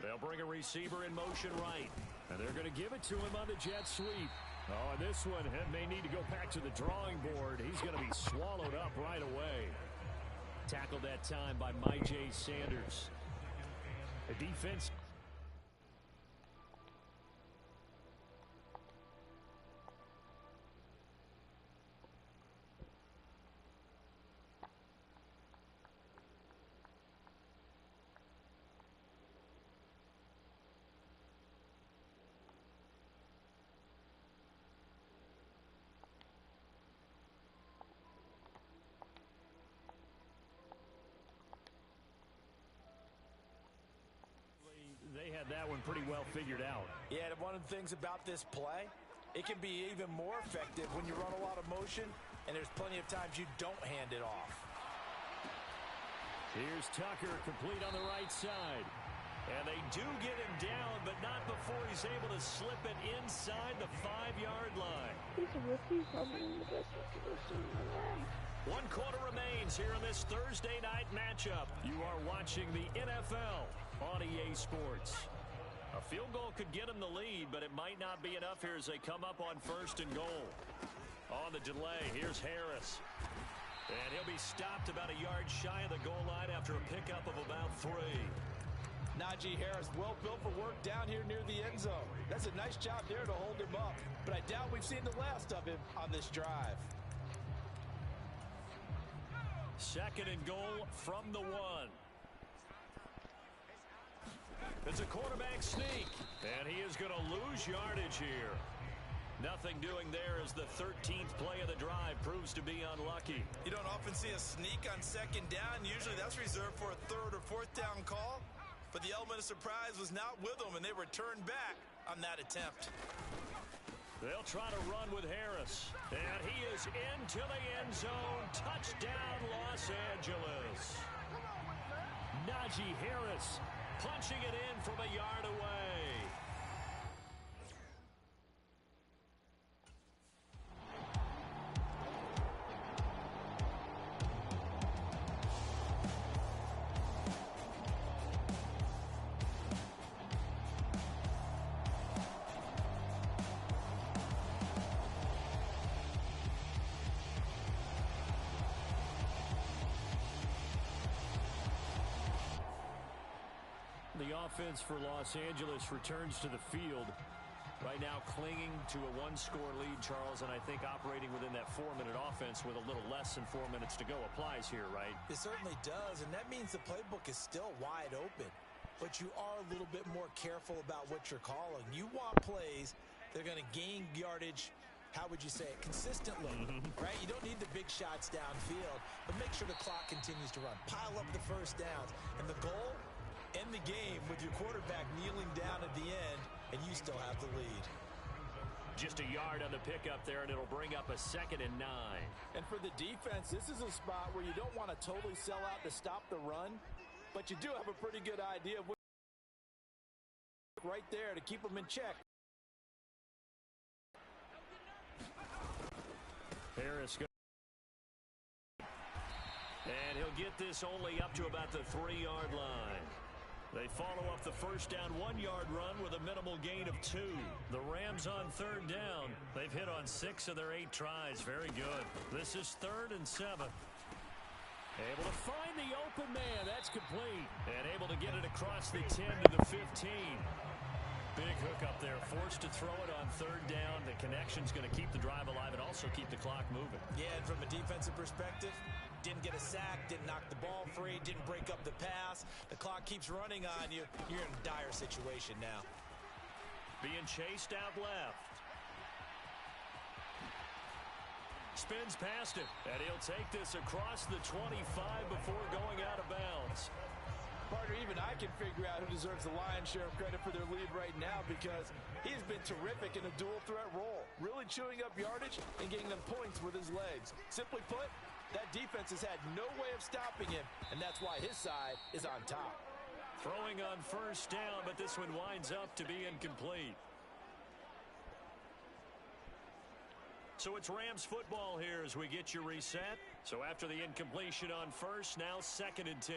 They'll bring a receiver in motion right. And they're going to give it to him on the jet sweep. Oh, and this one may need to go back to the drawing board. He's going to be swallowed up right away. Tackled that time by Myjai Sanders. The defense. They had that one pretty well figured out. Yeah, and one of the things about this play, it can be even more effective when you run a lot of motion, and there's plenty of times you don't hand it off. Here's Tucker, complete on the right side. And they do get him down, but not before he's able to slip it inside the 5-yard line. He's a rookie, probably one of the best rookies in my life. 1 quarter remains here in this Thursday night matchup. You are watching the NFL on EA Sports. A field goal could get them the lead, but it might not be enough here as they come up on 1st and goal. On the delay, here's Harris. And he'll be stopped about a yard shy of the goal line after a pickup of about 3. Najee Harris, well built for work down here near the end zone. That's a nice job there to hold him up. But I doubt we've seen the last of him on this drive. 2nd and goal from the 1. It's a quarterback sneak, and he is going to lose yardage here. Nothing doing there as the 13th play of the drive proves to be unlucky. You don't often see a sneak on 2nd down. Usually that's reserved for a 3rd or 4th down call. But the element of surprise was not with them, and they returned back on that attempt. They'll try to run with Harris. And he is into the end zone. Touchdown, Los Angeles. Najee Harris punching it in from a yard away. The offense for Los Angeles returns to the field. Right now clinging to a one-score lead, Charles, and I think operating within that 4-minute offense with a little less than 4 minutes to go applies here, right? It certainly does, and that means the playbook is still wide open. But you are a little bit more careful about what you're calling. You want plays that are going to gain yardage, how would you say it, consistently, right? You don't need the big shots downfield, but make sure the clock continues to run. Pile up the first downs. And the goal? End the game with your quarterback kneeling down at the end, and you still have the lead. Just a yard on the pickup there, and it'll bring up a 2nd and 9. And for the defense, this is a spot where you don't want to totally sell out to stop the run, but you do have a pretty good idea of what right there to keep them in check. Harris goes. And he'll get this only up to about the 3-yard line. They follow up the first down 1-yard run with a minimal gain of 2. The Rams on 3rd down. They've hit on 6 of their 8 tries. Very good. This is 3rd and 7. Able to find the open man. That's complete. And able to get it across the 10 to the 15. Big hook up there. Forced to throw it on 3rd down. The connection's going to keep the drive alive and also keep the clock moving. Yeah, and from a defensive perspective, didn't get a sack, didn't knock the ball free, didn't break up the pass. The clock keeps running on you. You're in a dire situation now. Being chased out left. Spins past it, and he'll take this across the 25 before going out of bounds. Partner, even I can figure out who deserves the lion's share of credit for their lead right now because he's been terrific in a dual threat role, really chewing up yardage and getting them points with his legs. Simply put, that defense has had no way of stopping him, and that's why his side is on top. Throwing on 1st down, but this one winds up to be incomplete. So it's Rams football here as we get you reset. So after the incompletion on 1st, now 2nd and 10.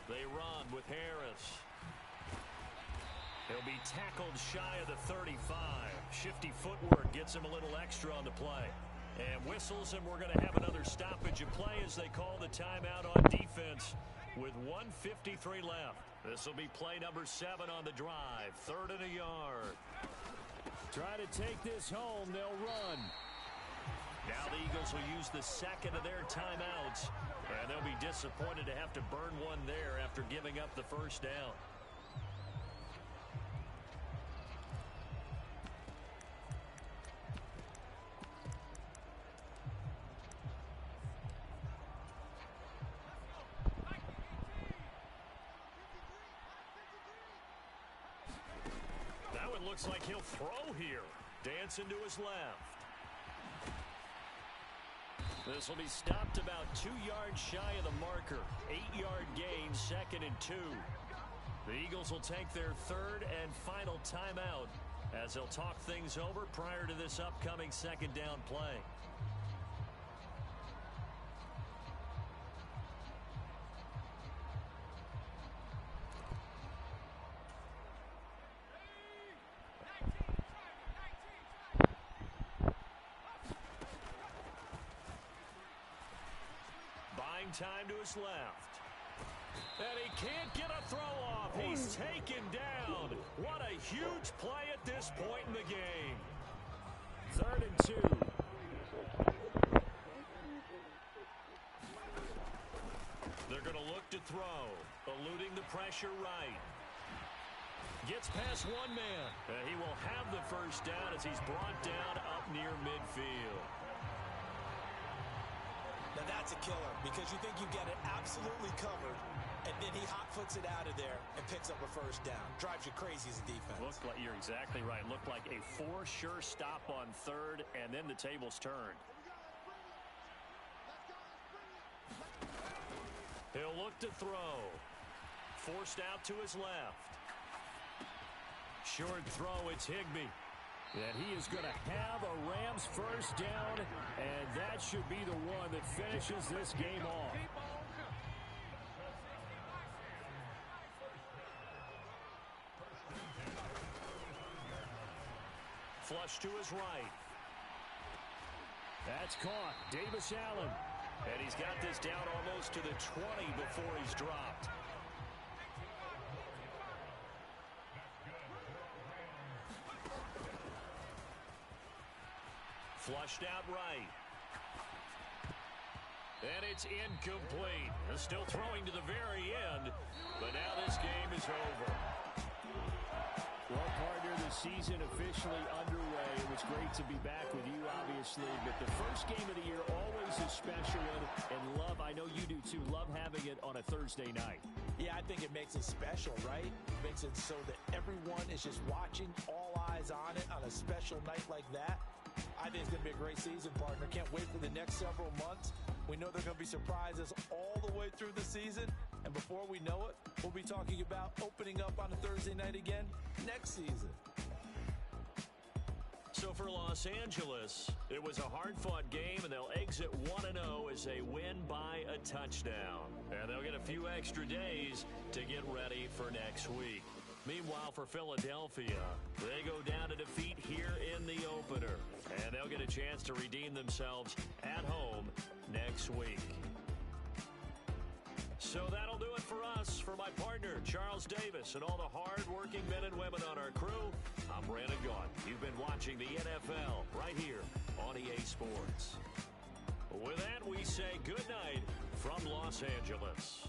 They run with Harris. He'll be tackled shy of the 35. Shifty footwork gets him a little extra on the play. And whistles, and we're going to have another stoppage of play as they call the timeout on defense with 1:53 left. This will be play number 7 on the drive. 3rd and a yard. Try to take this home. They'll run. Now the Eagles will use the 2nd of their timeouts. And they'll be disappointed to have to burn one there after giving up the 1st down. That one looks like he'll throw here. Dancing to his left. This will be stopped about 2 yards shy of the marker. 8-yard gain, 2nd and 2. The Eagles will take their 3rd and final timeout as they'll talk things over prior to this upcoming 2nd down play. Time to his left. And he can't get a throw off. He's taken down. What a huge play at this point in the game. 3rd and 2. They're going to look to throw. Eluding the pressure right. Gets past one man. And he will have the 1st down as he's brought down up near midfield. Now that's a killer because you think you get it absolutely covered, and then he hot-foots it out of there and picks up a first down. Drives you crazy as a defense. Looked like, you're exactly right. Looked like a for-sure stop on third, and then the tables turned. He'll look to throw. Forced out to his left. Short throw, it's Higbee. And he is going to have a Rams first down, and that should be the one that finishes this game off. Flush to his right. That's caught. Davis Allen. And he's got this down almost to the 20 before he's dropped. Flushed out right. And it's incomplete. They're still throwing to the very end, but now this game is over. Well, partner, the season officially underway. It was great to be back with you, obviously, but the first game of the year always a special one. And love, I know you do too, love having it on a Thursday night. Yeah, I think it makes it special, right? It makes it so that everyone is just watching, all eyes on it on a special night like that. I think it's going to be a great season, partner. Can't wait for the next several months. We know there are going to be surprises all the way through the season. And before we know it, we'll be talking about opening up on a Thursday night again next season. So for Los Angeles, it was a hard-fought game, and they'll exit 1-0 as they win by a touchdown. And they'll get a few extra days to get ready for next week. Meanwhile, for Philadelphia, they go down to defeat here in the opener. And they'll get a chance to redeem themselves at home next week. So that'll do it for us. For my partner, Charles Davis, and all the hard-working men and women on our crew, I'm Brandon Gaughan. You've been watching the NFL right here on EA Sports. With that, we say good night from Los Angeles.